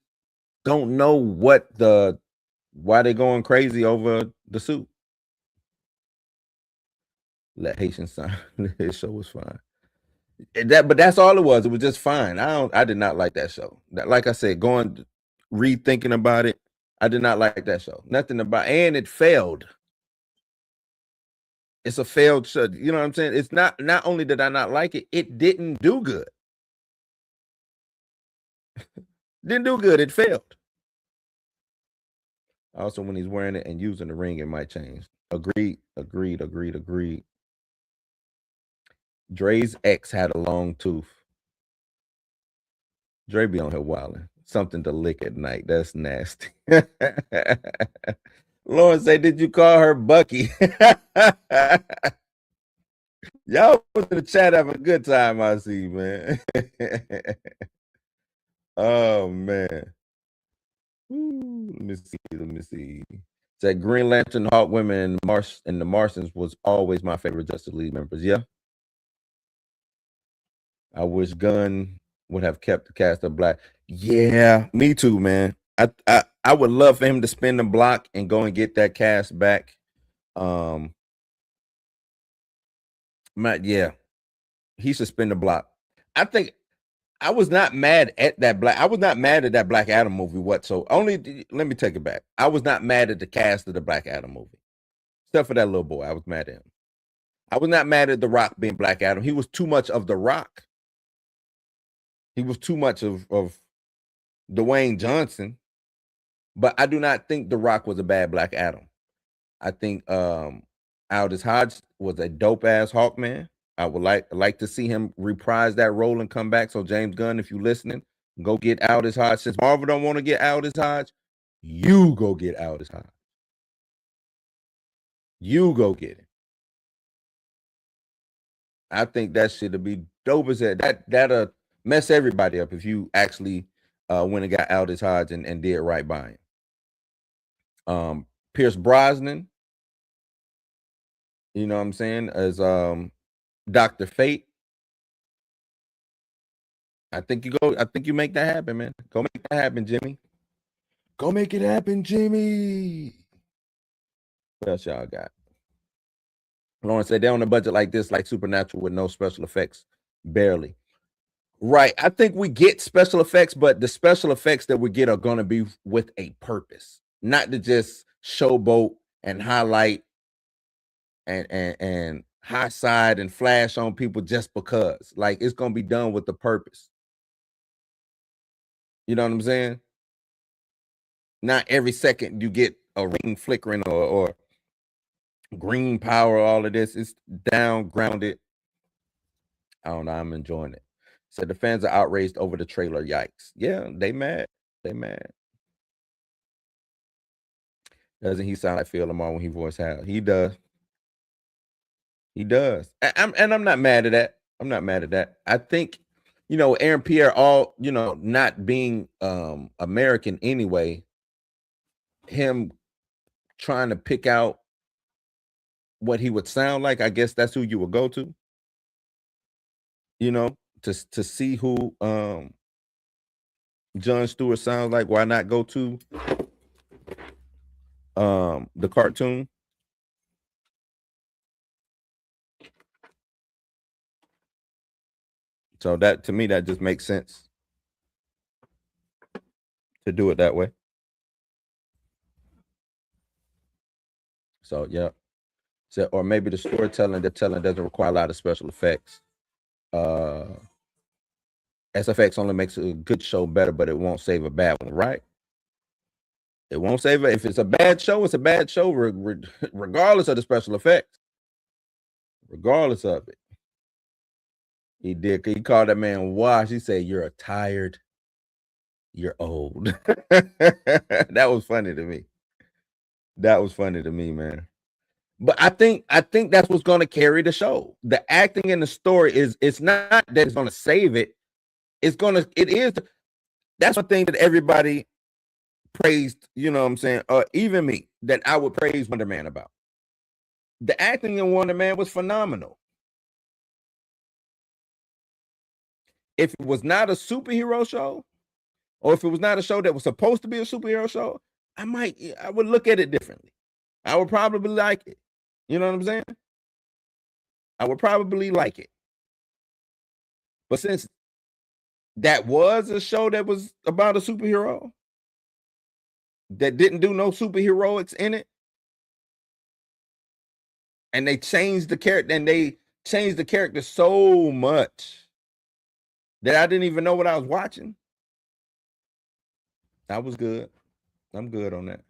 don't know why they're going crazy over the suit. Let Haitian sign. His show was fine. But that's all it was. It was just fine. I did not like that show. Like I said, rethinking about it, I did not like that show. Nothing about, and it failed. It's a failed show. You know what I'm saying? It's not only did I not like it, it didn't do good. Didn't do good. It failed. Also, when he's wearing it and using the ring, it might change. Agreed. Dre's ex had a long tooth. Dre be on here wilding. Something to lick at night. That's nasty. Lauren say, did you call her Bucky? Y'all was in the chat having a good time, I see, man. Oh, man. Ooh, let me see. Said Green Lantern, Hawkwomen, and the Martians was always my favorite Justice League members. Yeah. I wish Gunn would have kept the cast of Black. Yeah, me too, man. I would love for him to spin the block and go and get that cast back. Yeah, he should spin the block. I think I was not mad at that I was not mad at that Black Adam movie whatsoever. Let me take it back. I was not mad at the cast of the Black Adam movie, except for that little boy. I was mad at him. I was not mad at The Rock being Black Adam. He was too much of The Rock. He was too much of Dwayne Johnson. But I do not think The Rock was a bad Black Adam. I think Aldous Hodge was a dope ass Hawkman. I would like to see him reprise that role and come back. So James Gunn, if you listening, go get Aldous Hodge. Since Marvel don't want to get Aldous Hodge, you go get Aldous Hodge. You go get it. I think that should be dope as that'll mess everybody up if you actually went and got Aldous Hodge and did right by him. Pierce Brosnan, you know what I'm saying, as Dr. Fate. I think you make that happen, man. Go make that happen, Jimmy. Go make it happen, Jimmy. What else y'all got? Lawrence said they're on a budget like this, like Supernatural, with no special effects, barely. Right. I think we get special effects, but the special effects that we get are going to be with a purpose, not to just showboat and highlight and high side and flash on people just because. Like, it's going to be done with the purpose. You know what I'm saying? Not every second you get a ring flickering or green power, all of this. It's down, grounded. I don't know. I'm enjoying it. So the fans are outraged over the trailer. Yikes. Yeah, they mad. They mad. Doesn't he sound like Phil Lamar when he voiced Hal? He does. He does. I'm not mad at that. I'm not mad at that. I think, Aaron Pierre, all, not being American anyway, him trying to pick out what he would sound like, I guess that's who you would go to, to see who Jon Stewart sounds like. Why not go to the cartoon? So that, to me, that just makes sense to do it that way. So yeah. So, or maybe the storytelling they're telling doesn't require a lot of special effects. SFX only makes a good show better, but it won't save a bad one, right? It won't save it. If it's a bad show, it's a bad show, regardless of the special effects. Regardless of it. He did. He called that man Wash. He said, "You're tired. You're old." That was funny to me. That was funny to me, man. But I think that's what's going to carry the show. The acting and the story it's not that it's going to save it. It is. That's one thing that everybody praised, you know what I'm saying? Even me, that I would praise Wonder Man about. The acting in Wonder Man was phenomenal. If it was not a superhero show, or if it was not a show that was supposed to be a superhero show, I would look at it differently. I would probably like it. You know what I'm saying? I would probably like it. But since that was a show that was about a superhero that didn't do no superheroics in it, and they changed the character, so much that I didn't even know what I was watching. That was good. I'm good on that.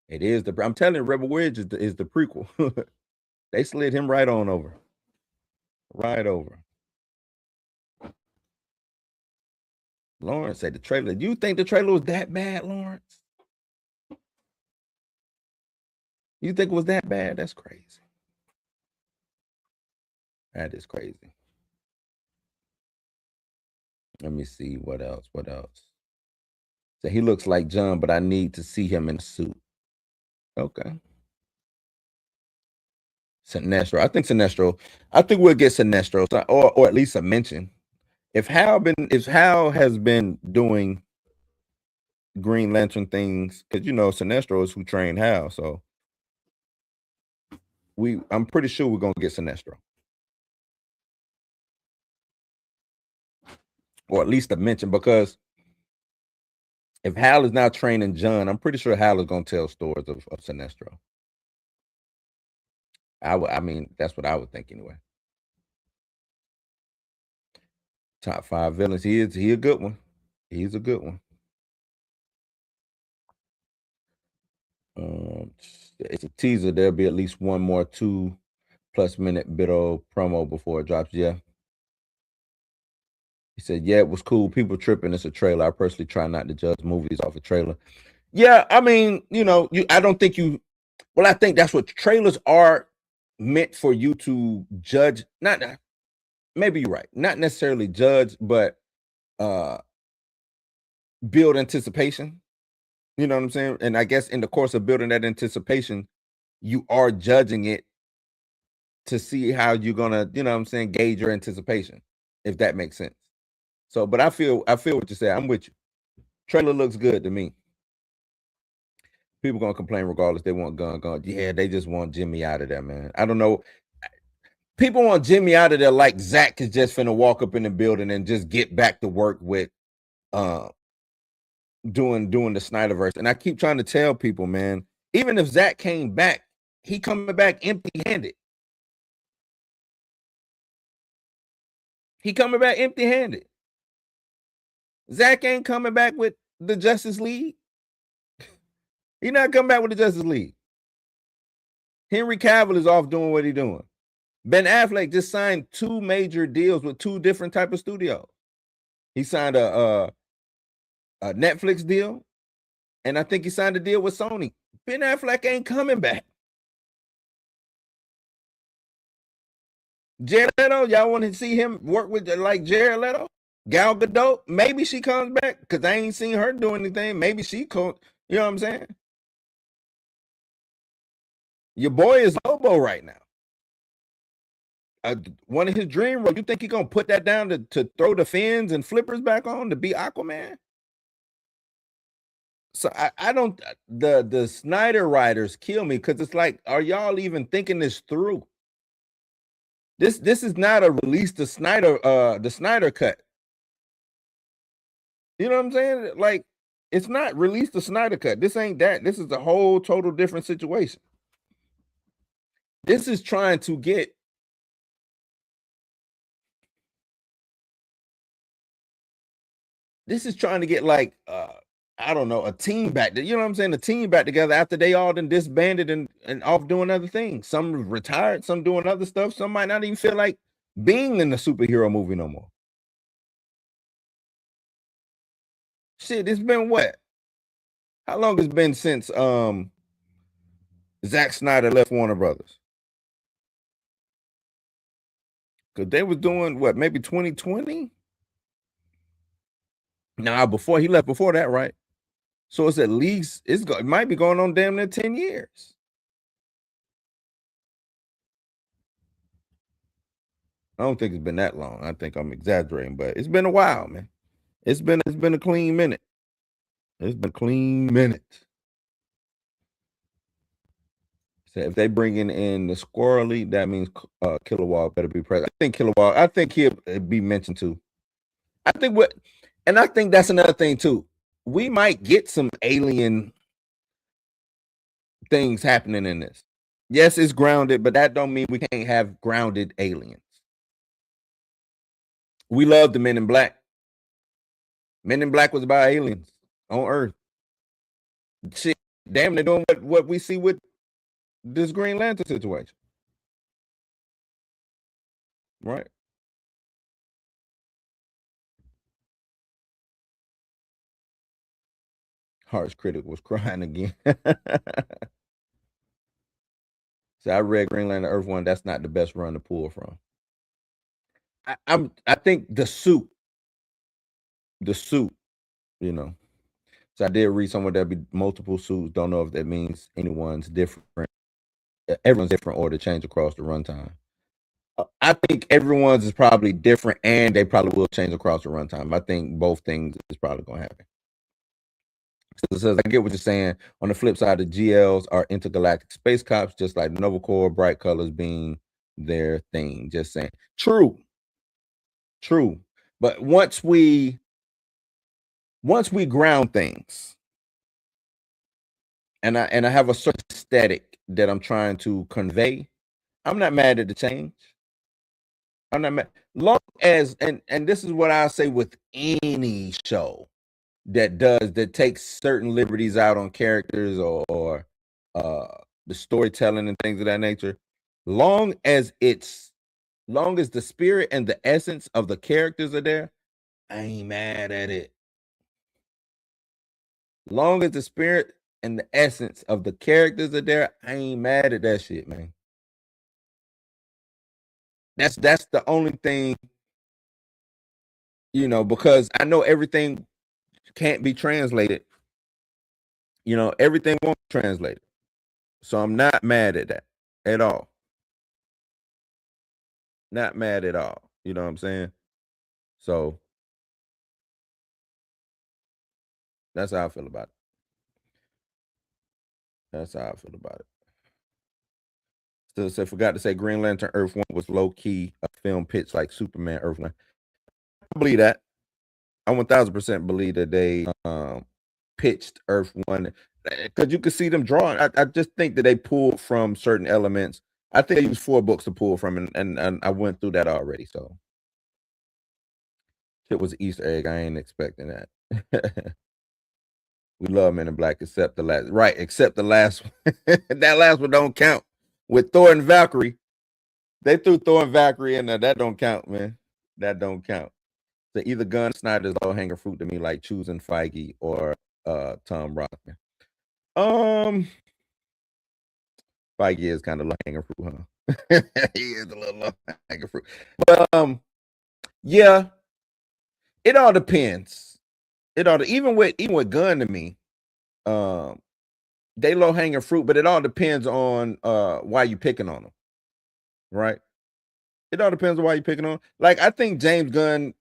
It is I'm telling you, Rebel Ridge is the prequel. They slid him right on over. Right over. Lawrence said the trailer. Do you think the trailer was that bad, Lawrence? You think it was that bad? That's crazy. That is crazy. Let me see what else. So he looks like John, but I need to see him in a suit. Okay. Sinestro. I think we'll get Sinestro, or at least a mention. If Hal has been doing Green Lantern things, because Sinestro is who trained Hal, so I'm pretty sure we're gonna get Sinestro. Or at least a mention, because if Hal is now training John, I'm pretty sure Hal is gonna tell stories of Sinestro. I mean, that's what I would think anyway. Top 5 villains. He a good one. He's a good one. It's a teaser. There'll be at least one more 2+ minute bit of promo before it drops. Yeah. He said, yeah, it was cool. People tripping. It's a trailer. I personally try not to judge movies off a trailer. Yeah, I mean, I don't think well, I think that's what trailers are meant for, you to judge. Maybe you're right. Not necessarily judge, but build anticipation. You know what I'm saying? And I guess in the course of building that anticipation, you are judging it to see how you're gonna, gauge your anticipation, if that makes sense. So, but I feel what you say. I'm with you. Trailer looks good to me. People gonna complain regardless. They want Gun. Yeah, they just want Jimmy out of there, man. I don't know. People want Jimmy out of there like Zach is just finna walk up in the building and just get back to work with doing the Snyderverse. And I keep trying to tell people, man, even if Zach came back, he coming back empty-handed. He coming back empty-handed. Zach ain't coming back with the Justice League. He not coming back with the Justice League. Henry Cavill is off doing what he doing. Ben Affleck just signed 2 major deals with 2 different type of studios. He signed a Netflix deal, And I think he signed a deal with Sony. Ben Affleck ain't coming back. Jared Leto, y'all want to see him work with like Jared Leto? Gal Gadot, maybe she comes back because I ain't seen her do anything. Maybe she could, you know what I'm saying? Your boy is Lobo right now. One of his dream roles. You think he gonna put that down to throw the fins and flippers back on to be Aquaman? So I don't. The Snyder writers kill me because it's like, are y'all even thinking this through? This is not a release the Snyder cut. You know what I'm saying? Like, it's not release the Snyder cut. This ain't that. This is a whole total different situation. This is trying to get like I don't know, a team back. You know what I'm saying? A team back together after they all done disbanded and off doing other things. Some retired, some doing other stuff. Some might not even feel like being in the superhero movie no more. Shit, it's been what? How long has it been since Zack Snyder left Warner Brothers? Because they was doing what, maybe 2020? Nah, before he left, before that, right? So it's at least it might be going on damn near 10 years. I don't think it's been that long. I think I'm exaggerating, but it's been a while, man. It's been a clean minute. It's been a clean minute. So if they bringing in the Squirrely, that means Kilowog better be present. I think Kilowog, I think he'll be mentioned too. I think that's another thing too. We might get some alien things happening in this. Yes, it's grounded, but that don't mean we can't have grounded aliens. We love the Men in Black. Men in Black was about aliens on Earth. Shit, damn, they're doing what we see with this Green Lantern situation. Right. Harsh critic was crying again. So I read Green Lantern Earth 1. That's not the best run to pull from. I think the suit, you know. So I did read somewhere there'll be multiple suits. Don't know if that means anyone's different. Everyone's different or to change across the runtime. I think everyone's is probably different, and they probably will change across the runtime. I think both things is probably going to happen. So it says, I get what you're saying. On the flip side, the GLs are intergalactic space cops, just like Nova Corps, bright colors being their thing. Just saying. True. But once we ground things, and I have a certain aesthetic that I'm trying to convey, I'm not mad at the change. I'm not mad. Long as, and this is what I say with any show that takes certain liberties out on characters or the storytelling and things of that nature, long as the spirit and the essence of the characters are there, I ain't mad at it. Long as the spirit and the essence of the characters are there, I ain't mad at that shit, man. That's the only thing, you know, because I know everything can't be translated. You know, everything won't be translated. So I'm not mad at that at all. Not mad at all. You know what I'm saying? So that's how I feel about it. That's how I feel about it. So forgot to say Green Lantern Earth 1 was low key a film pitch like Superman Earth 1. I believe that. I 1000% believe that they pitched Earth 1 because you could see them drawing. I just think that they pulled from certain elements. I think they used 4 books to pull from, and I went through that already. So it was an Easter egg. I ain't expecting that. We love Men in Black, except the last, right? Except the last one. That last one don't count. With Thor and Valkyrie, they threw Thor and Valkyrie in there. That don't count, man. That don't count. So either Gunn, Snyder's all hanging fruit to me, like choosing Feige or Tom Rothman. Feige is kind of low hanging fruit, huh? He is a little low hanging fruit. But yeah, it all depends. Even with Gunn to me, they low hanging fruit, but it all depends on why you picking on them, right? It all depends on why you're picking on. Like, I think James Gunn,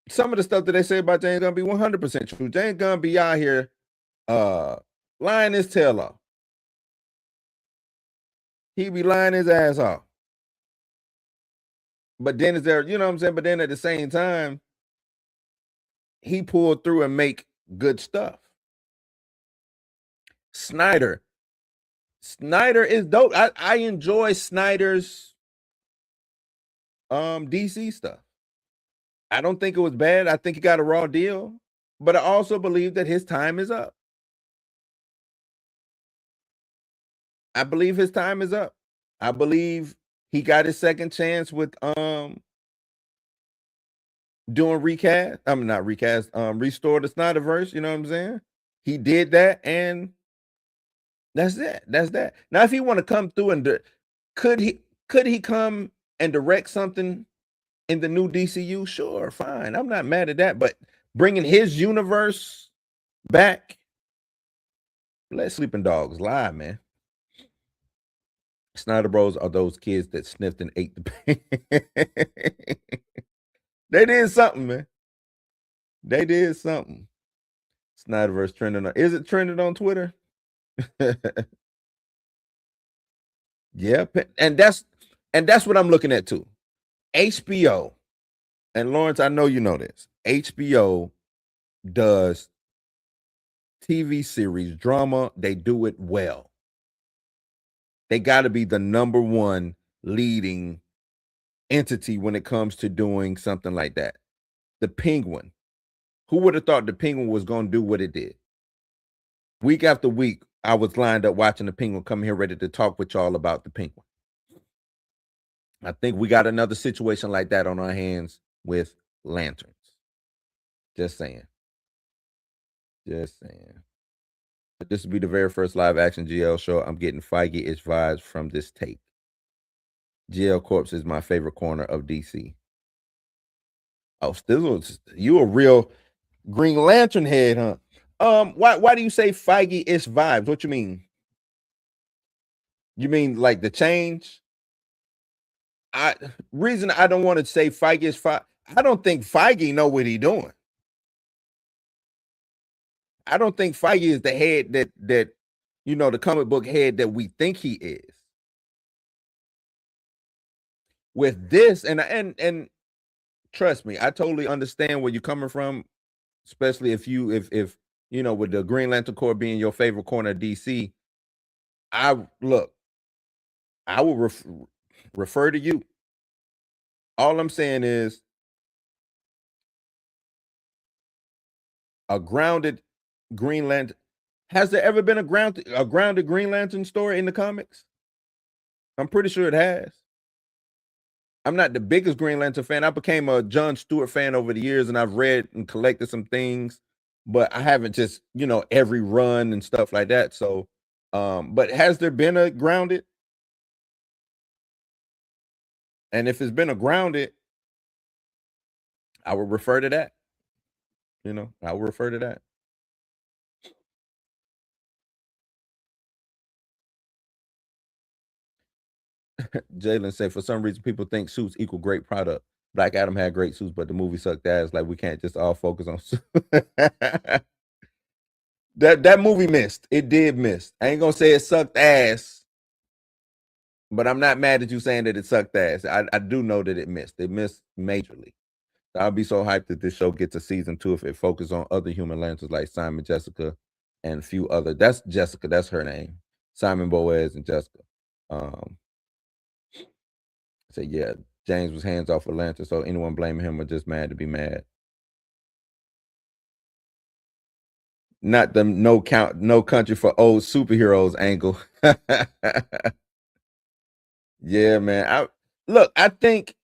some of the stuff that they say about James Gunn be 100% true. James Gunn be out here lying his tail off. He be lying his ass off. But then is there, you know what I'm saying? But then at the same time, he pulled through and make good stuff. Snyder is dope. I enjoy Snyder's DC stuff. I don't think it was bad. I think he got a raw deal, but I also believe that his time is up. I believe his time is up. I believe he got his second chance with doing recast. I'm not recast, restore the Snyderverse, you know what I'm saying? He did that, and that's it. That's that. Now, if he want to come through and could he come and direct something in the new DCU? Sure, fine. I'm not mad at that, but bringing his universe back, let sleeping dogs lie, man. Snyder Bros are those kids that sniffed and ate the paint. They did something, man. They did something. Snyderverse trending on. Is it trending on Twitter? Yeah, and that's what I'm looking at too. HBO, and Lawrence, I know you know this. HBO does TV series, drama. They do it well. They got to be the number one leading entity when it comes to doing something like that. The Penguin. Who would have thought the Penguin was going to do what it did? Week after week, I was lined up watching the Penguin come here ready to talk with y'all about the Penguin. I think we got another situation like that on our hands with Lanterns. Just saying. Just saying. This will be the very first live action GL show. I'm getting Feige-ish vibes from this take. GL Corpse is my favorite corner of DC. Oh, still, you a real Green Lantern head, huh? Why do you say Feige-ish vibes? What you mean? You mean like the change? Reason I don't want to say Feige-ish Feige. I don't think Feige know what he doing. I don't think Feige is the head that the comic book head that we think he is. With this, and trust me, I totally understand where you're coming from, especially if with the Green Lantern Corps being your favorite corner of DC. I will refer to you. All I'm saying is a grounded Green Lantern. Has there ever been a grounded Green Lantern story in the comics? I'm pretty sure it has. I'm not the biggest Green Lantern fan. I became a John Stewart fan over the years, and I've read and collected some things, but I haven't just, every run and stuff like that. So, but has there been a grounded? And if it's been a grounded, I would refer to that. I will refer to that. Jalen said, for some reason, people think suits equal great product. Black Adam had great suits, but the movie sucked ass. Like, we can't just all focus on suits. That movie missed. It did miss. I ain't gonna say it sucked ass, but I'm not mad at you saying that it sucked ass. I do know that it missed. It missed majorly. I'll be so hyped that this show gets a season 2 if it focuses on other Human Lanterns like Simon, Jessica, and a few other. That's Jessica. That's her name. Simon, Boaz, and Jessica. So yeah, James was hands off with Lantern, so anyone blaming him or just mad to be mad. Not the no country for old superheroes angle. Yeah, man. I think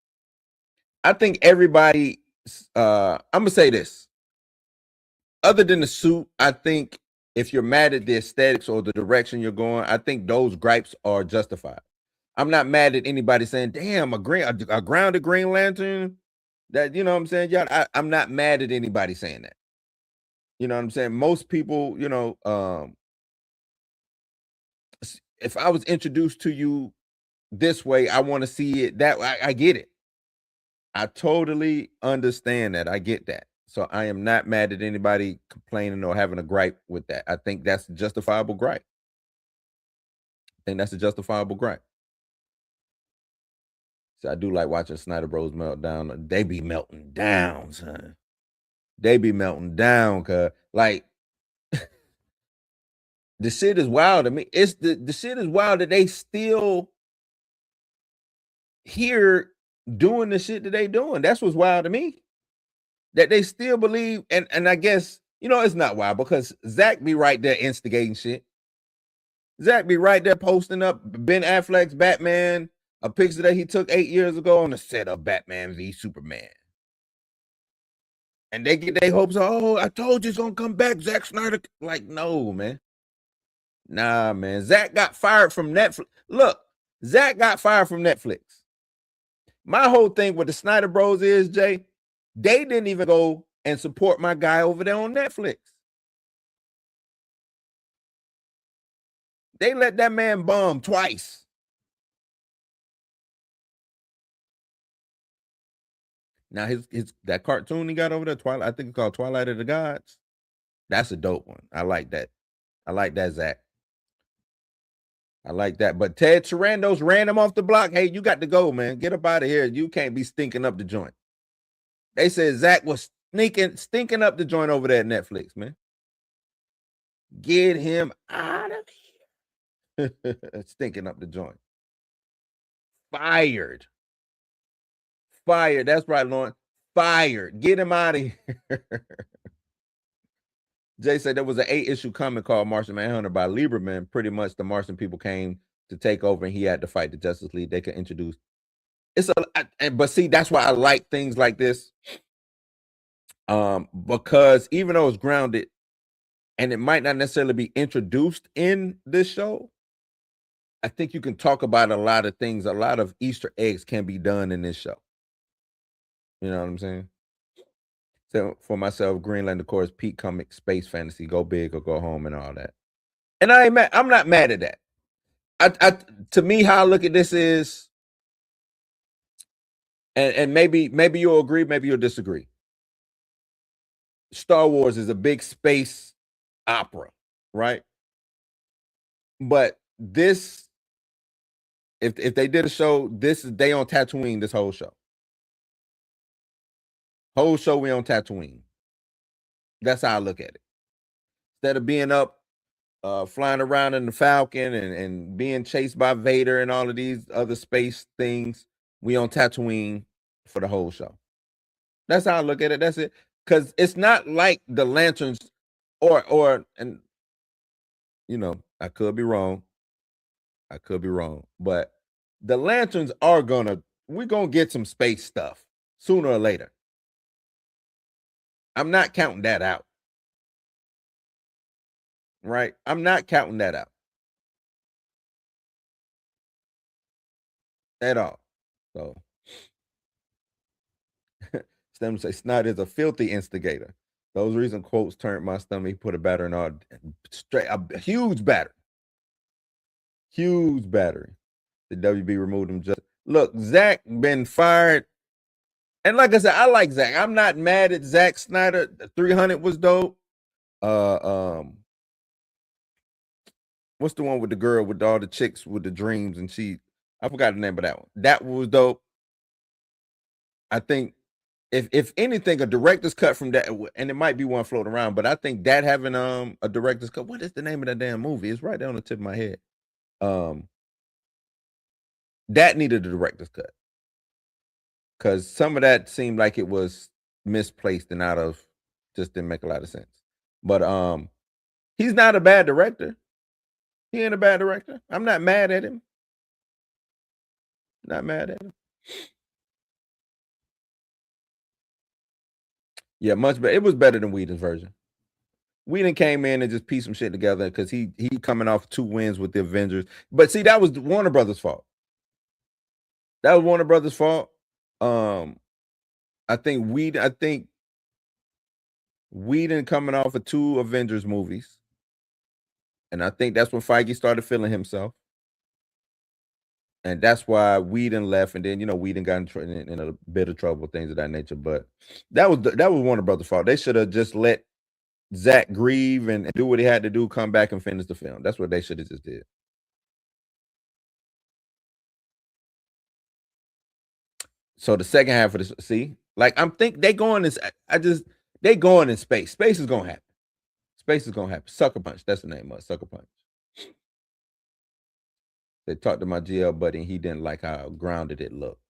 everybody. I'm gonna say this. Other than the suit, I think if you're mad at the aesthetics or the direction you're going, I think those gripes are justified. I'm not mad at anybody saying, damn, a grounded Green Lantern. That, you know what I'm saying? Yeah, I'm not mad at anybody saying that. You know what I'm saying? Most people, if I was introduced to you this way, I want to see it that way. I get it. I totally understand that. I get that. So I am not mad at anybody complaining or having a gripe with that. I think that's a justifiable gripe. So I do like watching Snyder Bros melt down. They be melting down, son. They be melting down, cuz like the shit is wild to me. It's the shit is wild that they still here doing the shit that they doing. That's what's wild to me. That they still believe, and I guess, it's not wild because Zach be right there instigating shit. Zach be right there posting up Ben Affleck's Batman, a picture that he took 8 years ago on the set of Batman v Superman. And they get their hopes, oh, I told you it's gonna come back, Zack Snyder. Like, no, man. Nah, man. Zach got fired from Netflix. Look, Zach got fired from Netflix. My whole thing with the Snyder Bros is, Jay, they didn't even go and support my guy over there on Netflix. They let that man bomb twice. Now his that cartoon he got over there, Twilight, I think it's called Twilight of the Gods. That's a dope one. I like that. Zach. I like that. But Ted Sarandos ran him off the block. Hey, you got to go, man. Get up out of here. You can't be stinking up the joint. They said Zach was stinking up the joint over there at Netflix, man. Get him out of here. Stinking up the joint. Fired. That's right, Lauren. Fired. Get him out of here. Jay said there was an 8-issue comic called Martian Manhunter by Lieberman. Pretty much the Martian people came to take over and he had to fight the Justice League. They could introduce. But see, that's why I like things like this. Because even though it's grounded and it might not necessarily be introduced in this show, I think you can talk about a lot of things. A lot of Easter eggs can be done in this show. You know what I'm saying? So for myself, Greenland, of course, peak comic, space fantasy, go big or go home and all that. And I'm not mad at that. To me, how I look at this is, and maybe you'll agree, maybe you'll disagree. Star Wars is a big space opera, right? But this, if they did a show, they on Tatooine this whole show. Whole show we on Tatooine. That's how I look at it. Instead of being up, flying around in the Falcon and being chased by Vader and all of these other space things, we on Tatooine for the whole show. That's how I look at it. That's it. Because it's not like the Lanterns and I could be wrong. But the Lanterns we're gonna get some space stuff sooner or later. I'm not counting that out. Right? I'm not counting that out. At all. So Stem say Snyder is a filthy instigator. Those recent quotes turned my stomach. He put a battery in all straight, a huge battery. Huge battery. The WB removed him. Look, Zach been fired. And like I said, I like Zach. I'm not mad at Zack Snyder. 300 was dope. What's the one with the girl with all the chicks with the dreams and I forgot the name of that one. That was dope. I think if anything, a director's cut from that, and it might be one floating around, but I think that having a director's cut. What is the name of that damn movie? It's right there on the tip of my head. That needed a director's cut. Because some of that seemed like it was misplaced and just didn't make a lot of sense. But he's not a bad director. He ain't a bad director. I'm not mad at him. Not mad at him. Yeah, much better. It was better than Whedon's version. Whedon came in and just pieced some shit together because he coming off 2 wins with the Avengers. But see, that was Warner Brothers' fault. That was Warner Brothers' fault. I think Whedon coming off of 2 Avengers movies. And I think that's when Feige started feeling himself. And that's why Whedon left. And then, Whedon got in a bit of trouble, things of that nature. But that was Warner Brothers' fault. They should have just let Zach grieve and do what he had to do, come back and finish the film. That's what they should have just did. So the second half of this, they going this. They going in space. Space is gonna happen. Space is gonna happen. Sucker Punch. That's the name of it. Sucker Punch. They talked to my GL buddy, and he didn't like how grounded it looked.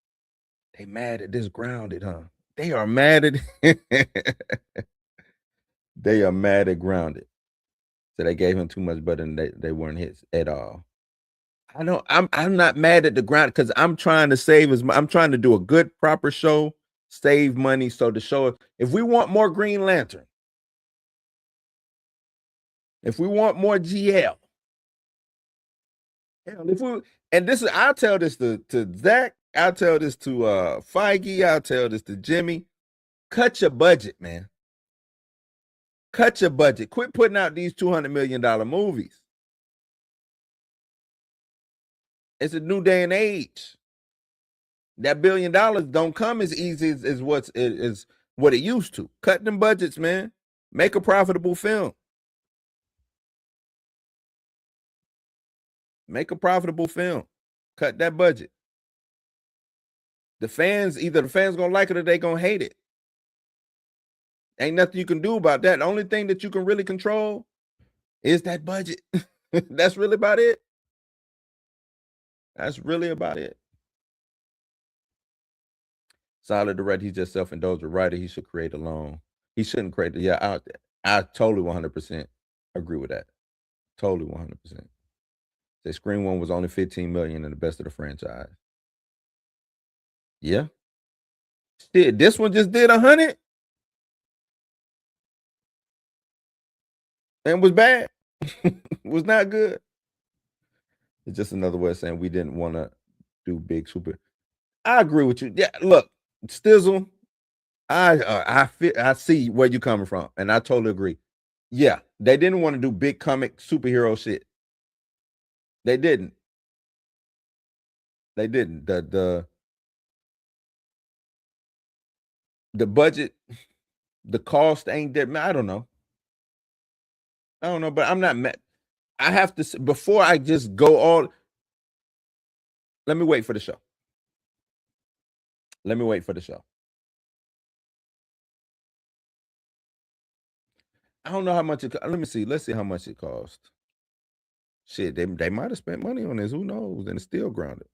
They mad at this grounded, huh? They are mad at. They are mad at grounded. So they gave him too much better than they weren't hits at all. I'm not mad at the ground because I'm trying to I'm trying to do a good, proper show, save money. So the show, if we want more Green Lantern, if we want more GL, hell, I'll tell this to Zach, I'll tell this to Feige, I'll tell this to Jimmy. Cut your budget, man. Cut your budget. Quit putting out these $200 million movies. It's a new day and age. That $1 billion don't come as easy as what it used to. Cut them budgets, man. Make a profitable film. Make a profitable film. Cut that budget. Either the fans gonna like it or they gonna hate it. Ain't nothing you can do about that. The only thing that you can really control is that budget. That's really about it. That's really about it. Solid director. He's just self-indulgent writer. He should create alone. He shouldn't create. Yeah, I totally 100% agree with that. Totally 100%. The Scream 1 was only $15 million and the best of the franchise. Yeah. Shit, this one just did 100 and was bad. Was not good. It's just another way of saying we didn't want to do big super. I agree with you. Yeah, look, Stizzle, I see where you're coming from, and I totally agree. Yeah, they didn't want to do big comic superhero shit. They didn't. They didn't. The budget, the cost ain't that. I don't know. But I'm not mad. I have to, before I just go all, let me wait for the show. Let me wait for the show. I don't know how much it, let me see. Let's see how much it cost. Shit, they might have spent money on this. Who knows? And it's still grounded.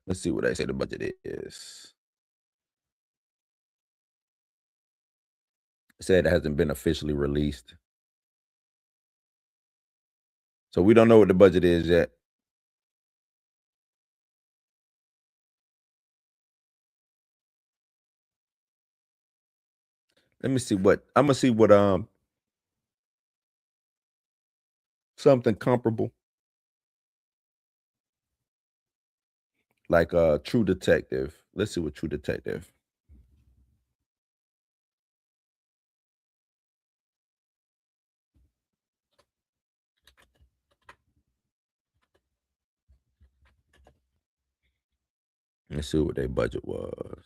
Let's see what they say the budget is. It said it hasn't been officially released. So we don't know what the budget is yet. Let me see what I'm gonna see what something comparable. Like True Detective. Let's see what True Detective. Let's see what their budget was.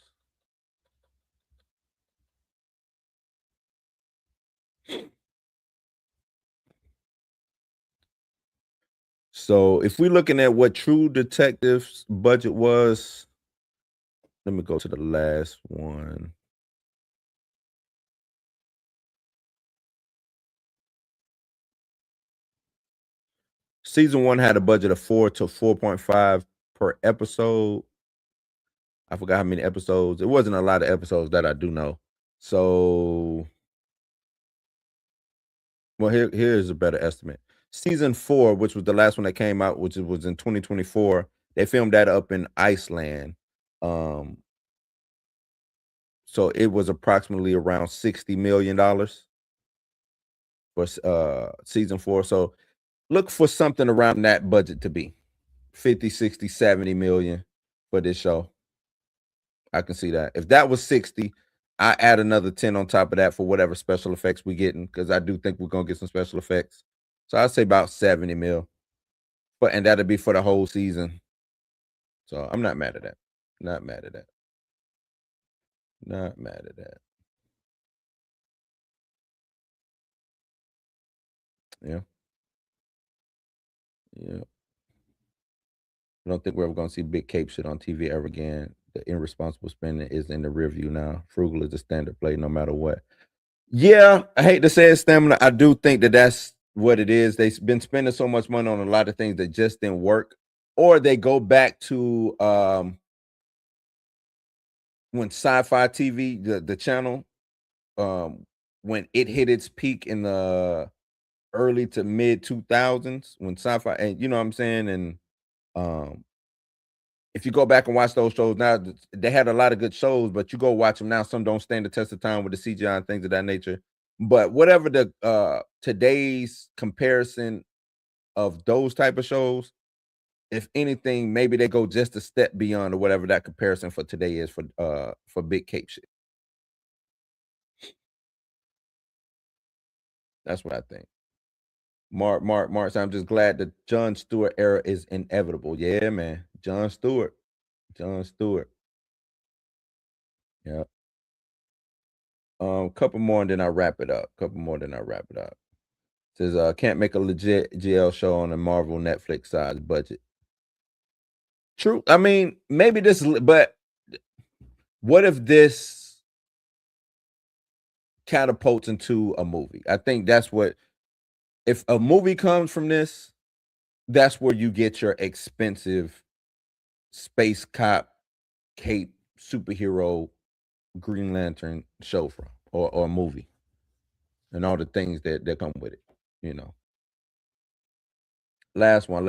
So if we're looking at what True Detective's budget was, let me go to the last one. Season 1 had a budget of 4 to 4.5 per episode. I forgot how many episodes. It wasn't a lot of episodes that I do know. So, well, here's a better estimate. season 4, which was the last one that came out, which was in 2024. They filmed that up in Iceland. So it was approximately around $60 million for season 4. So look for something around that budget to be 50, 60, 70 million for this show. I can see that. If that was 60, I add another 10 on top of that for whatever special effects we getting, because I do think we're gonna get some special effects. So I'd say about 70 mil. And that'll be for the whole season. So I'm not mad at that. Not mad at that. Not mad at that. Yeah. Yeah. I don't think we're ever gonna see Big Cape shit on TV ever again. The irresponsible spending is in the rear view now. Frugal is the standard play no matter what. Yeah, I hate to say it, Stamina. I do think that that's what it is. They've been spending so much money on a lot of things that just didn't work. Or they go back to when Sci-Fi TV, the channel, when it hit its peak in the early to mid 2000s, when Sci-Fi, and you know what I'm saying, and if you go back and watch those shows now, they had a lot of good shows, but you go watch them now, some don't stand the test of time with the CGI and things of that nature. But whatever the today's comparison of those type of shows, if anything, maybe they go just a step beyond or whatever that comparison for today is for Big Cape shit. That's what I think. Mark, I'm just glad the Jon Stewart era is inevitable. Yeah, man. Jon Stewart. Yeah. Couple more and then I wrap it up. Says can't make a legit GL show on a Marvel Netflix size budget. True. I mean, maybe this, but what if this catapults into a movie? I think that's what, if a movie comes from this, that's where you get your expensive space cop, cape, superhero, Green Lantern show from, or movie, and all the things that come with it, you know. Last one.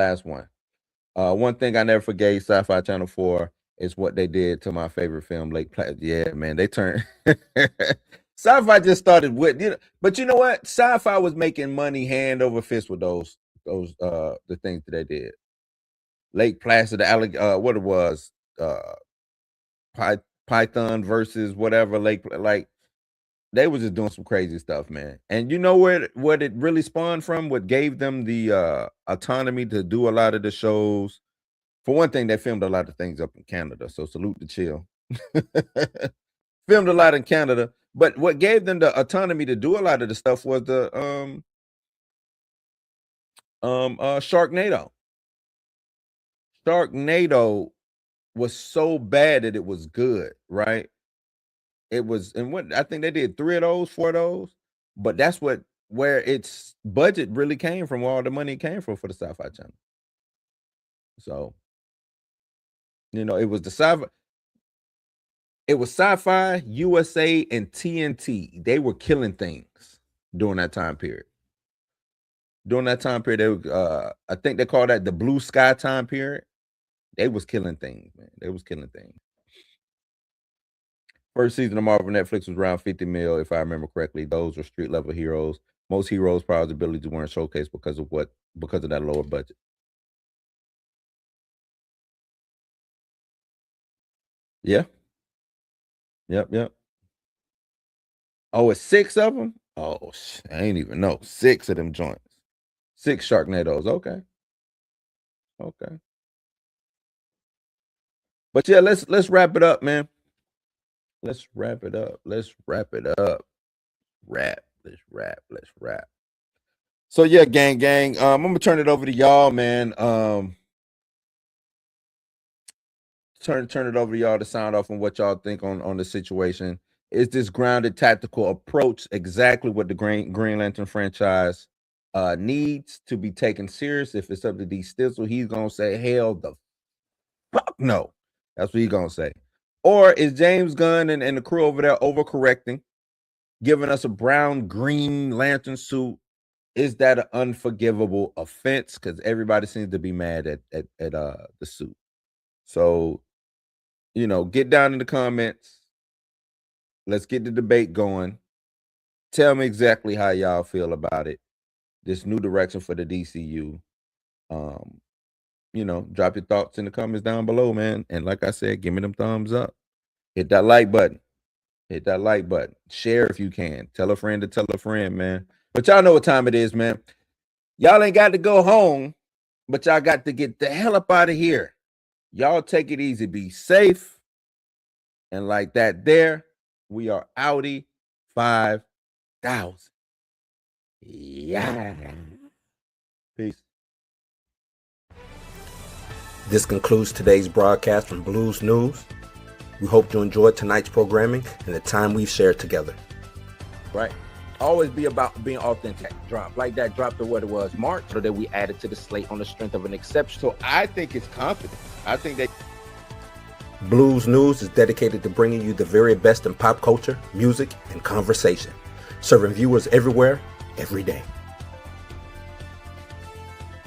One thing I never forgave Sci-Fi Channel for is what they did to my favorite film, Lake Placid. Yeah, man, they turned Sci-Fi just started with, you know, but you know what? Sci-Fi was making money hand over fist with those the things that they did. Lake Placid, what it was, Python versus whatever Lake, like they was just doing some crazy stuff, man. And you know what it really spawned from? What gave them the autonomy to do a lot of the shows? For one thing, they filmed a lot of things up in Canada, so salute to chill. Filmed a lot in Canada, but what gave them the autonomy to do a lot of the stuff was the Sharknado. Sharknado was so bad that it was good, right? It was, and what I think they did 3 of those, 4 of those, but that's where its budget really came from, where all the money came from for the Sci-Fi Channel. So, you know, it was the Sci-Fi, USA, and TNT. They were killing things during that time period. They I think they call that the blue sky time period. They was killing things, man. First season of Marvel Netflix was around 50 mil, if I remember correctly. Those were street level heroes. Most heroes' powers abilities weren't showcased because of that lower budget. Yeah. Yep. Oh, it's 6 of them? Oh, I ain't even know. 6 of them joints. 6 Sharknadoes. Okay. But yeah, let's wrap it up, man. Let's wrap it up. Let's wrap. So yeah, gang. I'm gonna turn it over to y'all, man. Turn it over to y'all to sound off on what y'all think on the situation. Is this grounded tactical approach exactly what the Green Lantern franchise needs to be taken serious? If it's up to D. Stizzle, he's gonna say, hell the fuck no. That's what he's gonna say. Or is James Gunn and the crew over there overcorrecting, giving us a brown Green Lantern suit is that an unforgivable offense? Because everybody seems to be mad at the suit. So, you know, get down in the comments. Let's get the debate going. Tell me exactly how y'all feel about it. This new direction for the DCU. You know, drop your thoughts in the comments down below, man. And like I said, give me them thumbs up. Hit that like button. Hit that like button. Share if you can. Tell a friend to tell a friend, man. But y'all know what time it is, man. Y'all ain't got to go home, but y'all got to get the hell up out of here. Y'all take it easy. Be safe. And like that there, we are outie 5,000. Yeah. Peace. This concludes today's broadcast from Blues News. We hope you enjoyed tonight's programming and the time we've shared together. Right. Always be about being authentic. Drop like that. Drop to what it was March, so that we added to the slate on the strength of an exception. So I think it's confidence. I think that Blues News is dedicated to bringing you the very best in pop culture, music, and conversation, serving viewers everywhere, every day.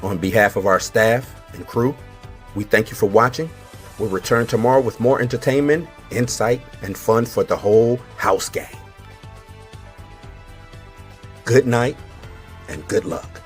On behalf of our staff and crew, we thank you for watching. We'll return tomorrow with more entertainment, insight, and fun for the whole house gang. Good night and good luck.